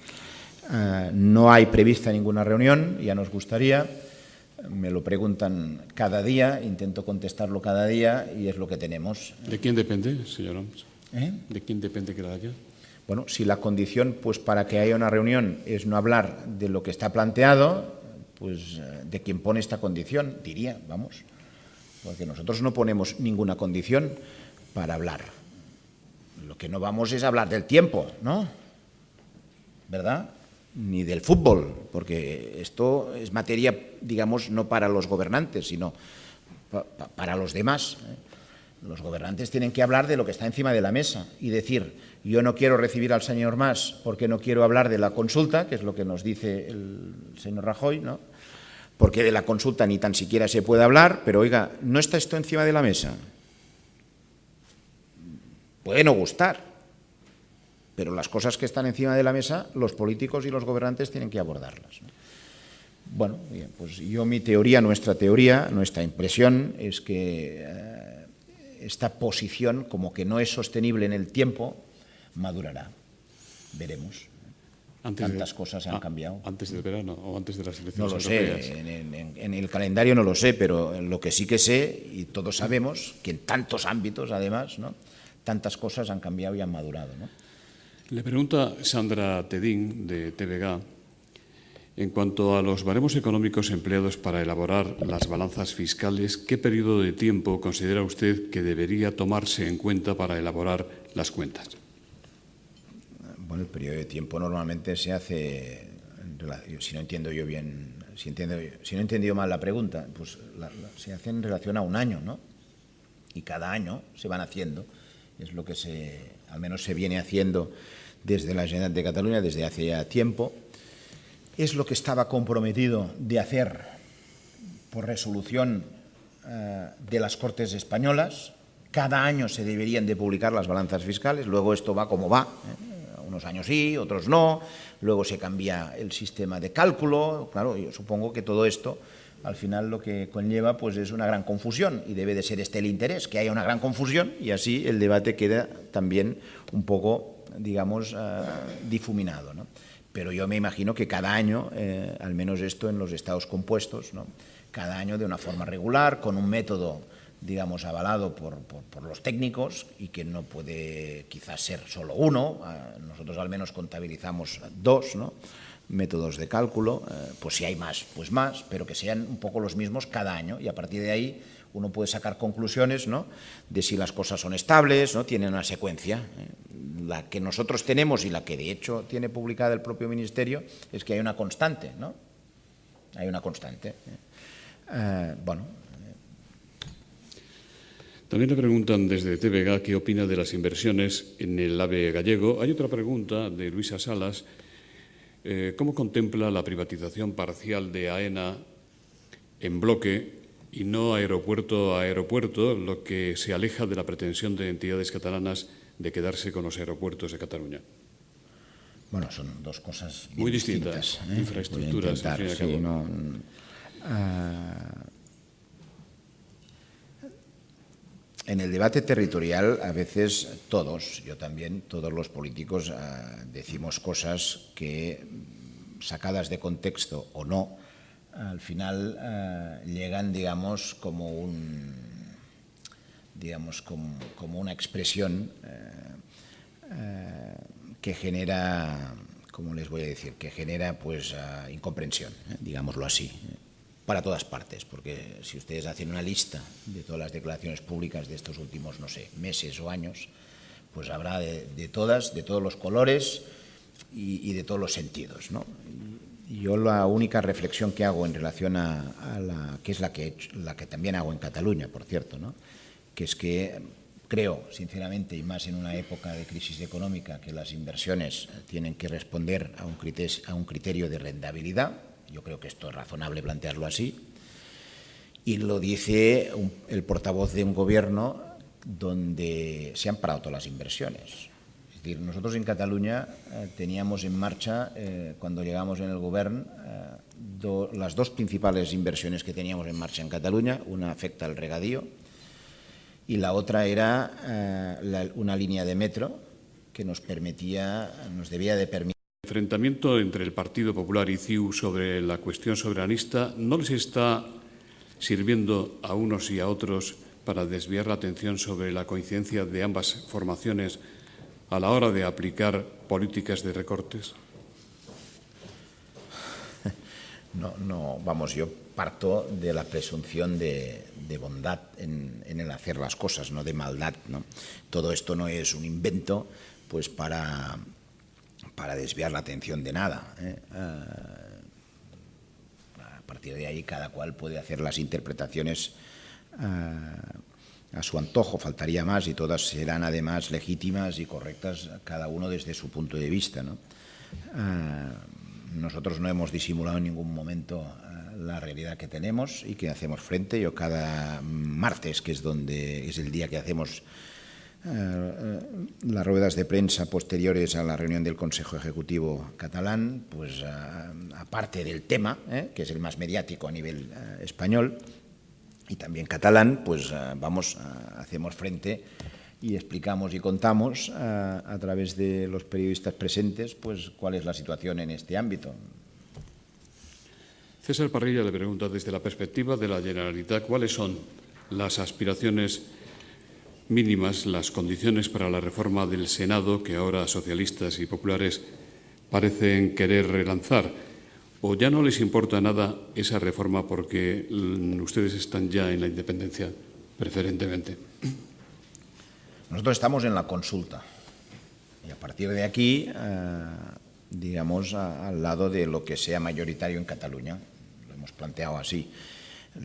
No hay prevista ninguna reunión, ya nos gustaría. Me lo preguntan cada día, intento contestarlo cada día y es lo que tenemos. ¿De quién depende, señor Homs? ¿De quién depende que la haya? Bueno, si la condición pues, para que haya una reunión es no hablar de lo que está planteado, pues de quien pone esta condición, diría, vamos, porque nosotros no ponemos ninguna condición para hablar. Lo que no vamos es a hablar del tiempo, ¿no? ¿Verdad? Ni del fútbol, porque esto es materia, digamos, no para los gobernantes, sino para los demás. Los gobernantes tienen que hablar de lo que está encima de la mesa y decir, yo no quiero recibir al señor Mas porque no quiero hablar de la consulta, que es lo que nos dice el señor Rajoy, ¿no? Porque de la consulta ni tan siquiera se puede hablar, pero oiga, ¿no está esto encima de la mesa? Puede no gustar, pero las cosas que están encima de la mesa, los políticos y los gobernantes tienen que abordarlas, ¿no? Bueno, bien, pues yo mi teoría, nuestra impresión es que esta posición, como que no es sostenible en el tiempo, madurará. Veremos. Tantas cosas han cambiado. ¿Antes del verano o antes de las elecciones No lo europeas? sé, en el calendario no lo sé, pero lo que sí que sé, y todos sabemos, que en tantos ámbitos, además, ¿no?, tantas cosas han cambiado y han madurado, ¿no? Le pregunta Sandra Tedín, de TVG, en cuanto a los baremos económicos empleados para elaborar las balanzas fiscales, ¿qué periodo de tiempo considera usted que debería tomarse en cuenta para elaborar las cuentas? Bueno, el periodo de tiempo normalmente se hace, si no entiendo yo bien, si no he entendido mal la pregunta, pues se hace en relación a un año, ¿no? Y cada año se van haciendo, es lo que al menos se viene haciendo desde la Generalitat de Cataluña desde hace ya tiempo. Es lo que estaba comprometido de hacer por resolución de las Cortes españolas. Cada año se deberían de publicar las balanzas fiscales, luego esto va como va, unos años sí, otros no, luego se cambia el sistema de cálculo. Claro, yo supongo que todo esto al final lo que conlleva pues es una gran confusión y debe de ser este el interés, que haya una gran confusión y así el debate queda también un poco, digamos, difuminado, ¿no? Pero yo me imagino que cada año, al menos esto en los estados compuestos, ¿no?, cada año de una forma regular, con un método, digamos, avalado por los técnicos y que no puede quizás ser solo uno. Nosotros al menos contabilizamos dos, ¿no?, métodos de cálculo, pues si hay más, pues más, pero que sean un poco los mismos cada año y a partir de ahí uno puede sacar conclusiones, ¿no?, de si las cosas son estables, ¿no?, tienen una secuencia. La que nosotros tenemos y la que de hecho tiene publicada el propio Ministerio es que hay una constante, ¿no? Hay una constante. Bueno. También le preguntan desde TVG qué opina de las inversiones en el AVE gallego. Hay otra pregunta de Luisa Salas. ¿Cómo contempla la privatización parcial de AENA en bloque y no aeropuerto a aeropuerto, lo que se aleja de la pretensión de entidades catalanas de quedarse con los aeropuertos de Cataluña? Bueno, son dos cosas muy distintas. Infraestructuras, al fin y al cabo. En el debate territorial, a veces todos, yo también, todos los políticos decimos cosas que, sacadas de contexto o no, al final llegan, digamos, como una expresión que genera, ¿cómo les voy a decir? Que genera pues incomprensión, digámoslo así, para todas partes, porque si ustedes hacen una lista de todas las declaraciones públicas de estos últimos, no sé, meses o años, pues habrá de todas, de todos los colores y de todos los sentidos, ¿no? Y yo la única reflexión que hago en relación a la que es la que también hago en Cataluña, por cierto, ¿no? Que es que creo, sinceramente, y más en una época de crisis económica, que las inversiones tienen que responder a un criterio de rentabilidad. Yo creo que esto es razonable plantearlo así. Y lo dice el portavoz de un gobierno donde se han parado todas las inversiones. Es decir, nosotros en Cataluña teníamos en marcha, cuando llegamos en el gobierno, las dos principales inversiones que teníamos en marcha en Cataluña. Una afecta al regadío y la otra era una línea de metro que nos debía de permitir. El enfrentamiento entre el Partido Popular y CiU sobre la cuestión soberanista no les está sirviendo a unos y a otros para desviar la atención sobre la coincidencia de ambas formaciones a la hora de aplicar políticas de recortes. No, vamos, yo parto de la presunción de bondad en el hacer las cosas, no de maldad, ¿no? Todo esto no es un invento pues para desviar la atención de nada, ¿eh? A partir de ahí cada cual puede hacer las interpretaciones a su antojo, faltaría más, y todas serán además legítimas y correctas, cada uno desde su punto de vista, ¿no? Nosotros no hemos disimulado en ningún momento la realidad que tenemos y que hacemos frente. Yo cada martes, que es el día que hacemos las ruedas de prensa posteriores a la reunión del Consejo Ejecutivo catalán, pues aparte del tema, que es el más mediático a nivel español y también catalán, pues hacemos frente y explicamos y contamos a través de los periodistas presentes pues cuál es la situación en este ámbito. César Parrilla le pregunta, desde la perspectiva de la Generalitat, ¿cuáles son las aspiraciones mínimas, las condiciones para la reforma del Senado que ahora socialistas y populares parecen querer relanzar? ¿O ya no les importa nada esa reforma porque ustedes están ya en la independencia preferentemente? Nosotros estamos en la consulta y a partir de aquí, digamos, al lado de lo que sea mayoritario en Cataluña. Lo hemos planteado así.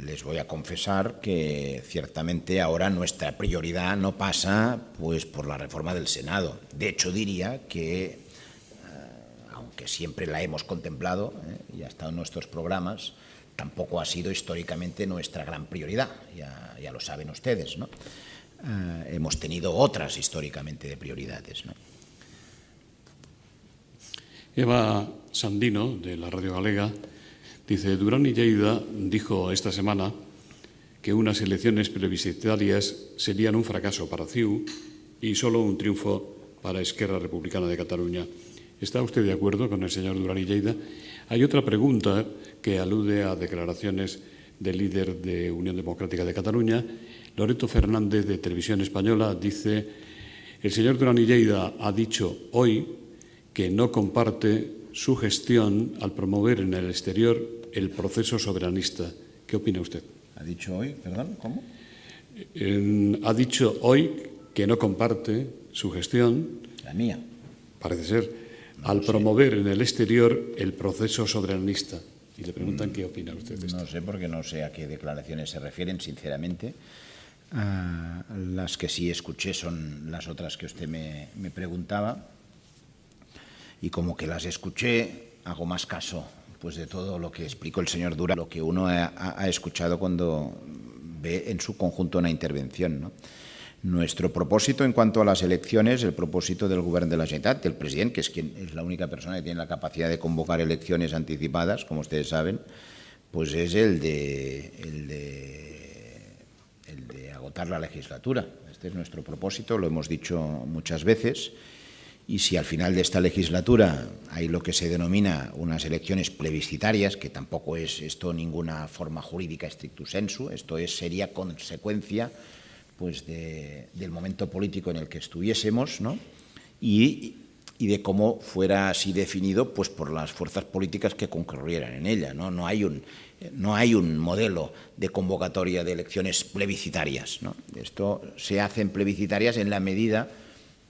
Les voy a confesar que ciertamente ahora nuestra prioridad no pasa pues por la reforma del Senado. De hecho, diría que, aunque siempre la hemos contemplado y ha estado en nuestros programas, tampoco ha sido históricamente nuestra gran prioridad. Ya lo saben ustedes, ¿no? Hemos tenido otras históricamente de prioridades, ¿no? Eva Sandino, de la Radio Galega, dice: Durán y Lleida dijo esta semana que unas elecciones plebiscitarias serían un fracaso para CiU y solo un triunfo para Esquerra Republicana de Cataluña. ¿Está usted de acuerdo con el señor Durán y Lleida? Hay otra pregunta que alude a declaraciones del líder de Unión Democrática de Cataluña. Loreto Fernández, de Televisión Española, dice: el señor Durán y Lleida ha dicho hoy que no comparte su gestión al promover en el exterior el proceso soberanista. ¿Qué opina usted? ¿Ha dicho hoy? Perdón, ¿cómo? Ha dicho hoy que no comparte su gestión. La mía. Parece ser. Al promover en el exterior el proceso soberanista. Y le preguntan qué opina usted de esto. No sé, porque no sé a qué declaraciones se refieren, sinceramente. Las que sí escuché son las otras que usted me preguntaba. Y como que las escuché, hago más caso pues de todo lo que explicó el señor Durán, lo que uno ha escuchado cuando ve en su conjunto una intervención, ¿no? Nuestro propósito en cuanto a las elecciones, el propósito del Gobierno de la Generalitat, del presidente, que es la única persona que tiene la capacidad de convocar elecciones anticipadas, como ustedes saben, pues es el de agotar la legislatura. Este es nuestro propósito, lo hemos dicho muchas veces. y si al final de esta legislatura hay lo que se denomina unas elecciones plebiscitarias, que tampoco es esto ninguna forma jurídica stricto sensu, esto sería consecuencia pues del momento político en el que estuviésemos, ¿no? y de cómo fuera así definido pues por las fuerzas políticas que concurrieran en ella, ¿no? No hay un modelo de convocatoria de elecciones plebiscitarias, ¿no? Esto se hacen plebiscitarias en la medida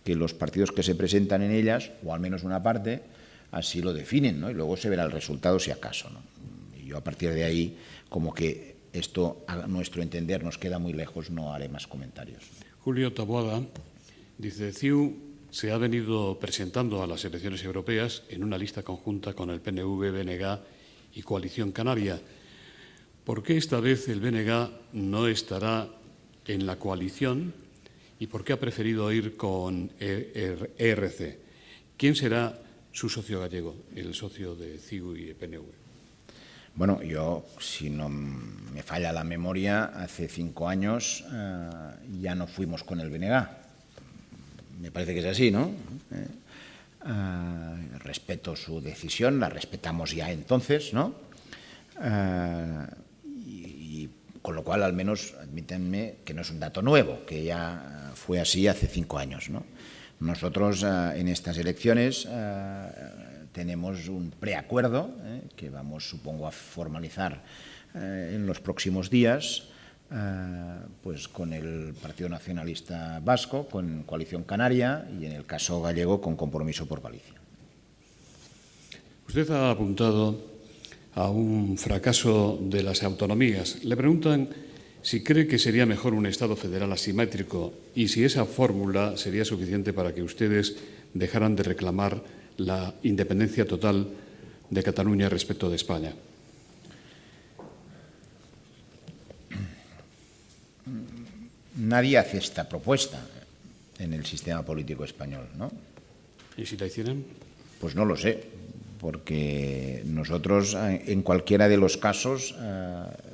que los partidos que se presentan en ellas, o al menos una parte, así lo definen, ¿no? Y luego se verá el resultado si acaso, ¿no? Y yo a partir de ahí, como que esto a nuestro entender nos queda muy lejos, no haré más comentarios. Julio Taboada dice: CiU se ha venido presentando a las elecciones europeas en una lista conjunta con el PNV, BNG y Coalición Canaria. ¿Por qué esta vez el BNG no estará en la coalición y por qué ha preferido ir con ERC? ¿Quién será su socio gallego, el socio de CiU y PNV? Bueno, yo, si no me falla la memoria, hace 5 años ya no fuimos con el BNG. Me parece que es así, ¿no? Respeto su decisión, la respetamos ya entonces, ¿no? Y con lo cual, al menos, admítanme que no es un dato nuevo, que ya fue así hace 5 años, ¿no? Nosotros en estas elecciones tenemos un preacuerdo que vamos, supongo, a formalizar en los próximos días, pues con el Partido Nacionalista Vasco, con Coalición Canaria y, en el caso gallego, con Compromiso por Galicia. Usted ha apuntado a un fracaso de las autonomías. Le preguntan si cree que sería mejor un Estado federal asimétrico y si esa fórmula sería suficiente para que ustedes dejaran de reclamar la independencia total de Cataluña respecto de España. Nadie hace esta propuesta en el sistema político español, ¿no? ¿Y si la hicieran? Pues no lo sé, porque nosotros en cualquiera de los casos,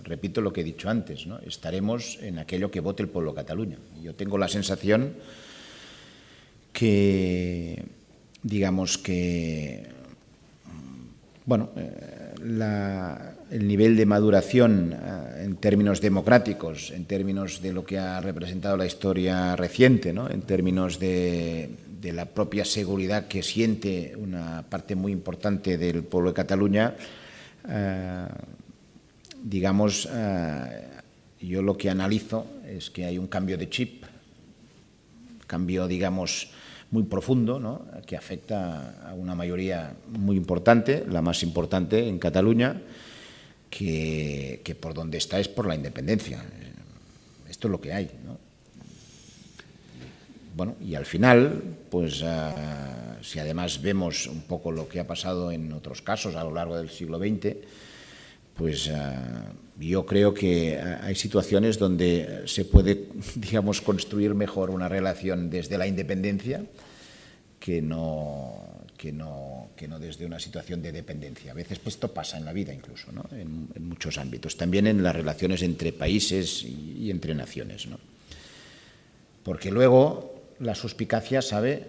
repito lo que he dicho antes, ¿no? Estaremos en aquello que vote el pueblo de Cataluña. Yo tengo la sensación que, digamos que, bueno, el nivel de maduración en términos democráticos, en términos de lo que ha representado la historia reciente, ¿no? En términos de la propia seguridad que siente una parte muy importante del pueblo de Cataluña, digamos, yo lo que analizo es que hay un cambio de chip, cambio, digamos, muy profundo, ¿no? Que afecta a una mayoría muy importante, la más importante en Cataluña, que por donde está es por la independencia. Esto es lo que hay, ¿no? Bueno, y al final, pues si además vemos un poco lo que ha pasado en otros casos a lo largo del siglo XX, pues yo creo que hay situaciones donde se puede, digamos, construir mejor una relación desde la independencia que no desde una situación de dependencia. A veces pues, esto pasa en la vida incluso, ¿no? En muchos ámbitos, también en las relaciones entre países y entre naciones, ¿no? Porque luego las suspicacias, ¿sabe?,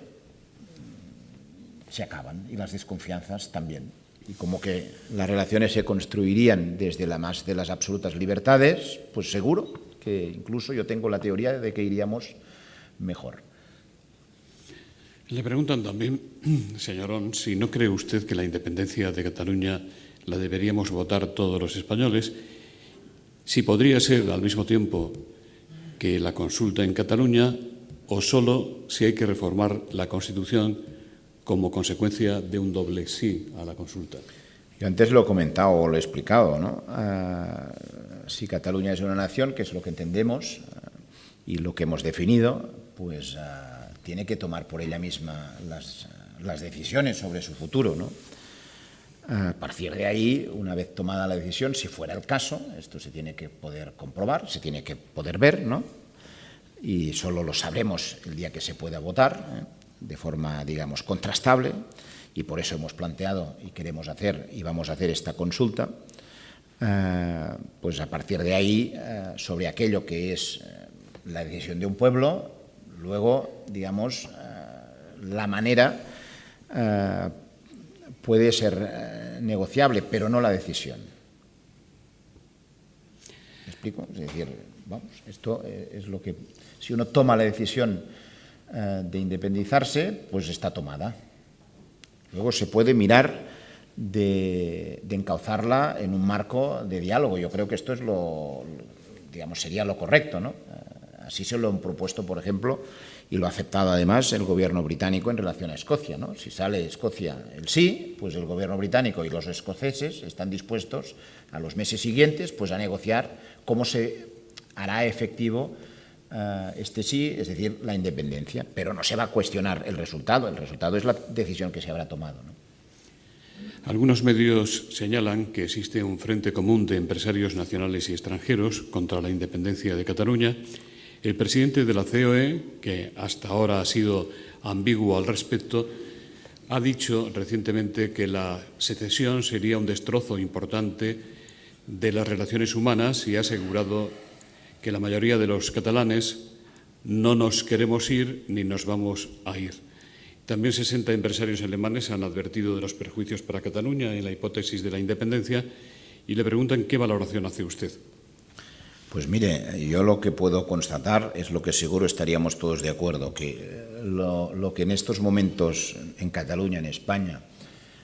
se acaban y las desconfianzas también. Y como que las relaciones se construirían desde la más de las absolutas libertades, pues seguro que incluso yo tengo la teoría de que iríamos mejor. Le preguntan también, señorón, si no cree usted que la independencia de Cataluña la deberíamos votar todos los españoles, si podría ser al mismo tiempo que la consulta en Cataluña o solo si hay que reformar la Constitución como consecuencia de un doble sí a la consulta. Yo antes lo he comentado o lo he explicado, ¿no? Si Cataluña es una nación, que es lo que entendemos y lo que hemos definido, pues tiene que tomar por ella misma las decisiones sobre su futuro, ¿no? A partir de ahí, una vez tomada la decisión, si fuera el caso, esto se tiene que poder comprobar, se tiene que poder ver, ¿no? Y solo lo sabremos el día que se pueda votar, de forma, digamos, contrastable, y por eso hemos planteado y queremos hacer y vamos a hacer esta consulta, pues a partir de ahí, sobre aquello que es la decisión de un pueblo, luego, digamos, la manera puede ser negociable, pero no la decisión. ¿Me explico? Es decir, vamos, esto es lo que... Si uno toma la decisión de independizarse, pues está tomada. Luego se puede mirar de encauzarla en un marco de diálogo. Yo creo que esto es digamos, sería lo correcto, ¿no? Así se lo han propuesto, por ejemplo, y lo ha aceptado además el gobierno británico en relación a Escocia, ¿no? Si sale Escocia el sí, pues el gobierno británico y los escoceses están dispuestos a los meses siguientes pues a negociar cómo se hará efectivo este sí, es decir, la independencia, pero no se va a cuestionar el resultado es la decisión que se habrá tomado, ¿no? Algunos medios señalan que existe un frente común de empresarios nacionales y extranjeros contra la independencia de Cataluña. El presidente de la COE, que hasta ahora ha sido ambiguo al respecto, ha dicho recientemente que la secesión sería un destrozo importante de las relaciones humanas y ha asegurado que la mayoría de los catalanes no nos queremos ir ni nos vamos a ir. También 60 empresarios alemanes han advertido de los perjuicios para Cataluña en la hipótesis de la independencia y le preguntan qué valoración hace usted. Pues mire, yo lo que puedo constatar es lo que seguro estaríamos todos de acuerdo, que lo que en estos momentos en Cataluña, en España,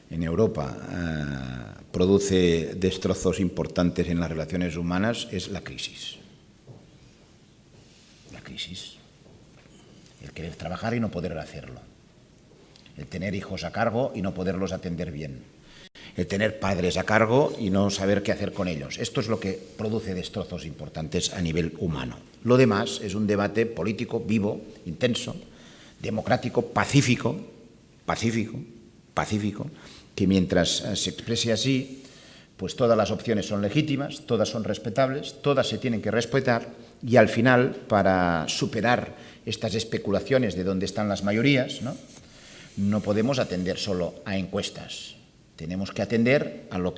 en Europa, produce destrozos importantes en las relaciones humanas es la crisis. La crisis. El querer trabajar y no poder hacerlo. El tener hijos a cargo y no poderlos atender bien. El tener padres a cargo y no saber qué hacer con ellos. Esto es lo que produce destrozos importantes a nivel humano. Lo demás es un debate político, vivo, intenso, democrático, pacífico, que mientras se exprese así, pues todas las opciones son legítimas, todas son respetables, todas se tienen que respetar y al final, para superar estas especulaciones de dónde están las mayorías, no podemos atender solo a encuestas. Tenemos que atender a lo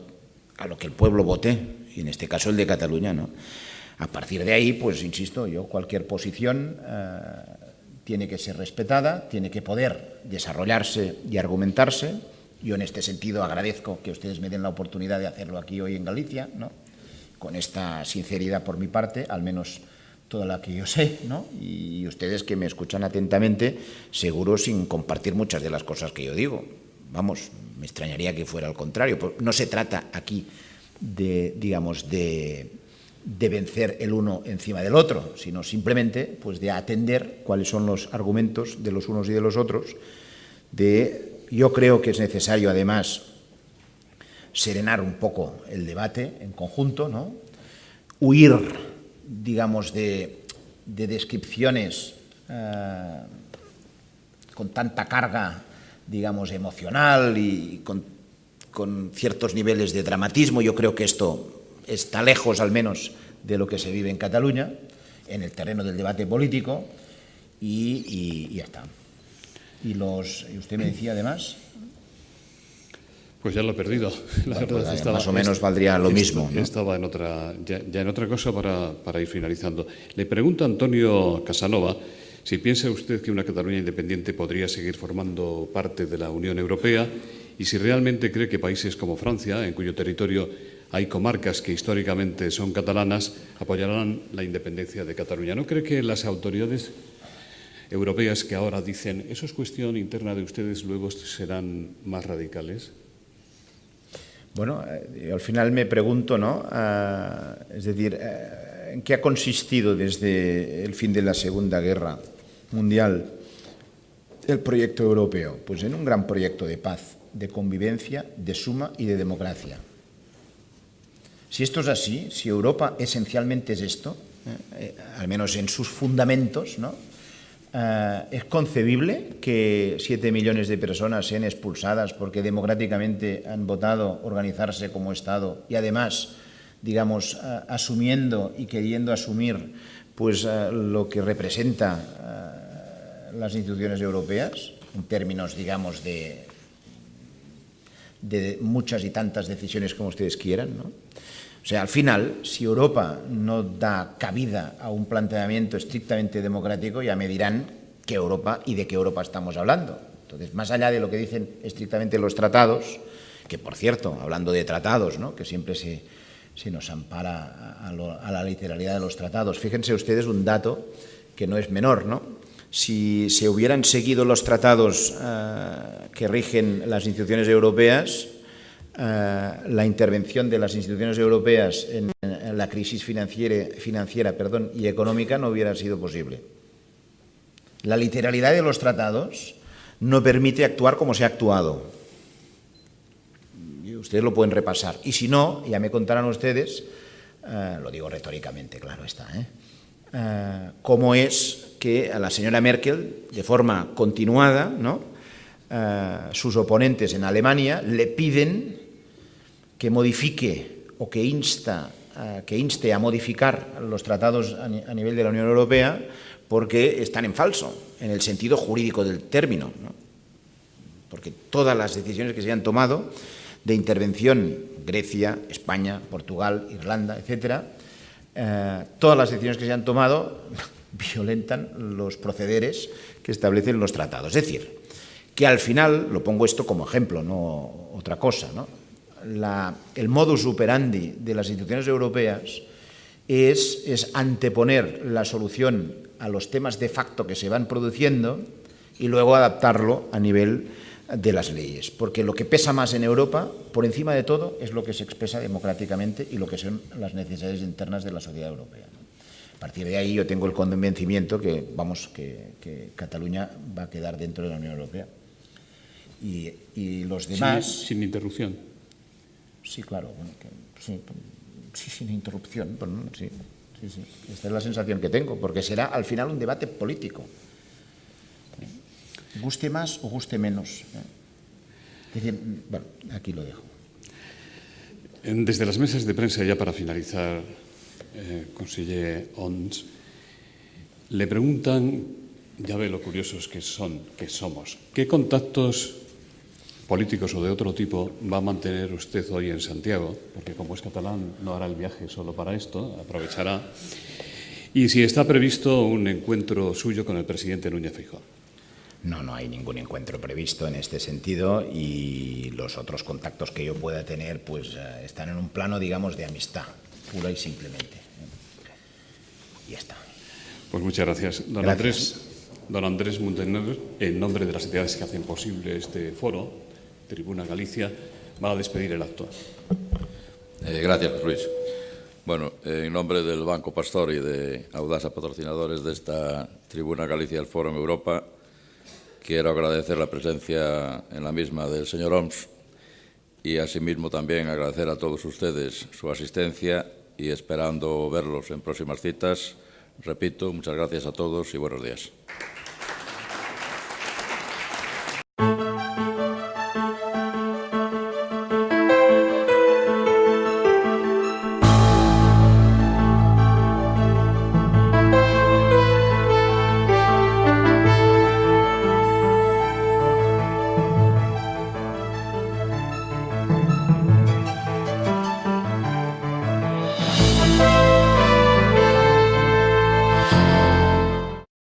que el pueblo vote, y en este caso el de Cataluña, ¿no? A partir de ahí, pues insisto, cualquier posición tiene que ser respetada, tiene que poder desarrollarse y argumentarse. Yo en este sentido agradezco que ustedes me den la oportunidad de hacerlo aquí hoy en Galicia, ¿no? Con esta sinceridad por mi parte, al menos toda la que yo sé, ¿no? Y ustedes que me escuchan atentamente, seguro sin compartir muchas de las cosas que yo digo. Vamos, me extrañaría que fuera al contrario. No se trata aquí de vencer el uno encima del otro, sino simplemente pues, de atender cuáles son los argumentos de los unos y de los otros. Yo creo que es necesario, además, serenar un poco el debate en conjunto, ¿no? Huir, digamos, de descripciones con tanta carga, digamos, emocional y con ciertos niveles de dramatismo. Yo creo que esto está lejos, al menos, de lo que se vive en Cataluña, en el terreno del debate político, y ya está. Y usted me decía, además... Pues ya lo he perdido. La verdad, pues más o menos valdría lo mismo, ¿no? Estaba en otra cosa para ir finalizando. Le pregunta Antonio Casanova si piensa usted que una Cataluña independiente podría seguir formando parte de la Unión Europea y si realmente cree que países como Francia, en cuyo territorio hay comarcas que históricamente son catalanas, apoyarán la independencia de Cataluña. ¿No cree que las autoridades europeas que ahora dicen eso es cuestión interna de ustedes luego serán más radicales? Bueno, al final me pregunto, ¿no? Es decir, ¿en qué ha consistido desde el fin de la Segunda Guerra Mundial el proyecto europeo? Pues en un gran proyecto de paz, de convivencia, de suma y de democracia. Si esto es así, si Europa esencialmente es esto, al menos en sus fundamentos, ¿no? ¿Es concebible que 7 millones de personas sean expulsadas porque democráticamente han votado organizarse como Estado y además, digamos, asumiendo y queriendo asumir pues, lo que representa las instituciones europeas en términos, digamos, de muchas y tantas decisiones como ustedes quieran, ¿no? O sea, al final, si Europa no da cabida a un planteamiento estrictamente democrático, ya me dirán qué Europa y de qué Europa estamos hablando. Entonces, más allá de lo que dicen estrictamente los tratados, que por cierto, hablando de tratados, ¿no?, que siempre se nos ampara a la literalidad de los tratados, fíjense ustedes un dato que no es menor, ¿no? Si se hubieran seguido los tratados que rigen las instituciones europeas, la intervención de las instituciones europeas en la crisis financiera y económica no hubiera sido posible. La literalidad de los tratados no permite actuar como se ha actuado. Y ustedes lo pueden repasar. Y si no, ya me contarán ustedes, lo digo retóricamente, claro está, cómo es que a la señora Merkel, de forma continuada, ¿no?, sus oponentes en Alemania le piden que modifique o que inste a modificar los tratados a nivel de la Unión Europea porque están en falso, en el sentido jurídico del término, ¿no? Porque todas las decisiones que se han tomado de intervención, Grecia, España, Portugal, Irlanda, etcétera, todas las decisiones que se han tomado violentan los procederes que establecen los tratados. Es decir, que al final, lo pongo esto como ejemplo, no otra cosa, ¿no?, el modus operandi de las instituciones europeas es anteponer la solución a los temas de facto que se van produciendo y luego adaptarlo a nivel de las leyes. Porque lo que pesa más en Europa, por encima de todo, es lo que se expresa democráticamente y lo que son las necesidades internas de la sociedad europea, ¿no? A partir de ahí yo tengo el convencimiento que Cataluña va a quedar dentro de la Unión Europea. Y los demás... Sin interrupción. Sí, claro, bueno, sí, sin interrupción. Bueno, sí. Esta es la sensación que tengo, porque será al final un debate político. Guste más o guste menos. Es decir, bueno, aquí lo dejo. Desde las mesas de prensa, ya para finalizar, conseller Homs, le preguntan, ya ve lo curiosos que somos, ¿qué contactos políticos o de otro tipo va a mantener usted hoy en Santiago? Porque como es catalán no hará el viaje solo para esto, aprovechará. Y si está previsto un encuentro suyo con el presidente Núñez Feijóo. No hay ningún encuentro previsto en este sentido y los otros contactos que yo pueda tener pues están en un plano, digamos, de amistad, pura y simplemente. Y ya está. Pues muchas gracias. Don Andrés Muntaner, en nombre de las entidades que hacen posible este foro, Tribuna Galicia, va a despedir el acto. Gracias, Luis. Bueno, en nombre del Banco Pastor y de Audasa, patrocinadores de esta Tribuna Galicia del Foro en Europa, quiero agradecer la presencia en la misma del señor Homs y asimismo también agradecer a todos ustedes su asistencia y esperando verlos en próximas citas. Repito, muchas gracias a todos y buenos días.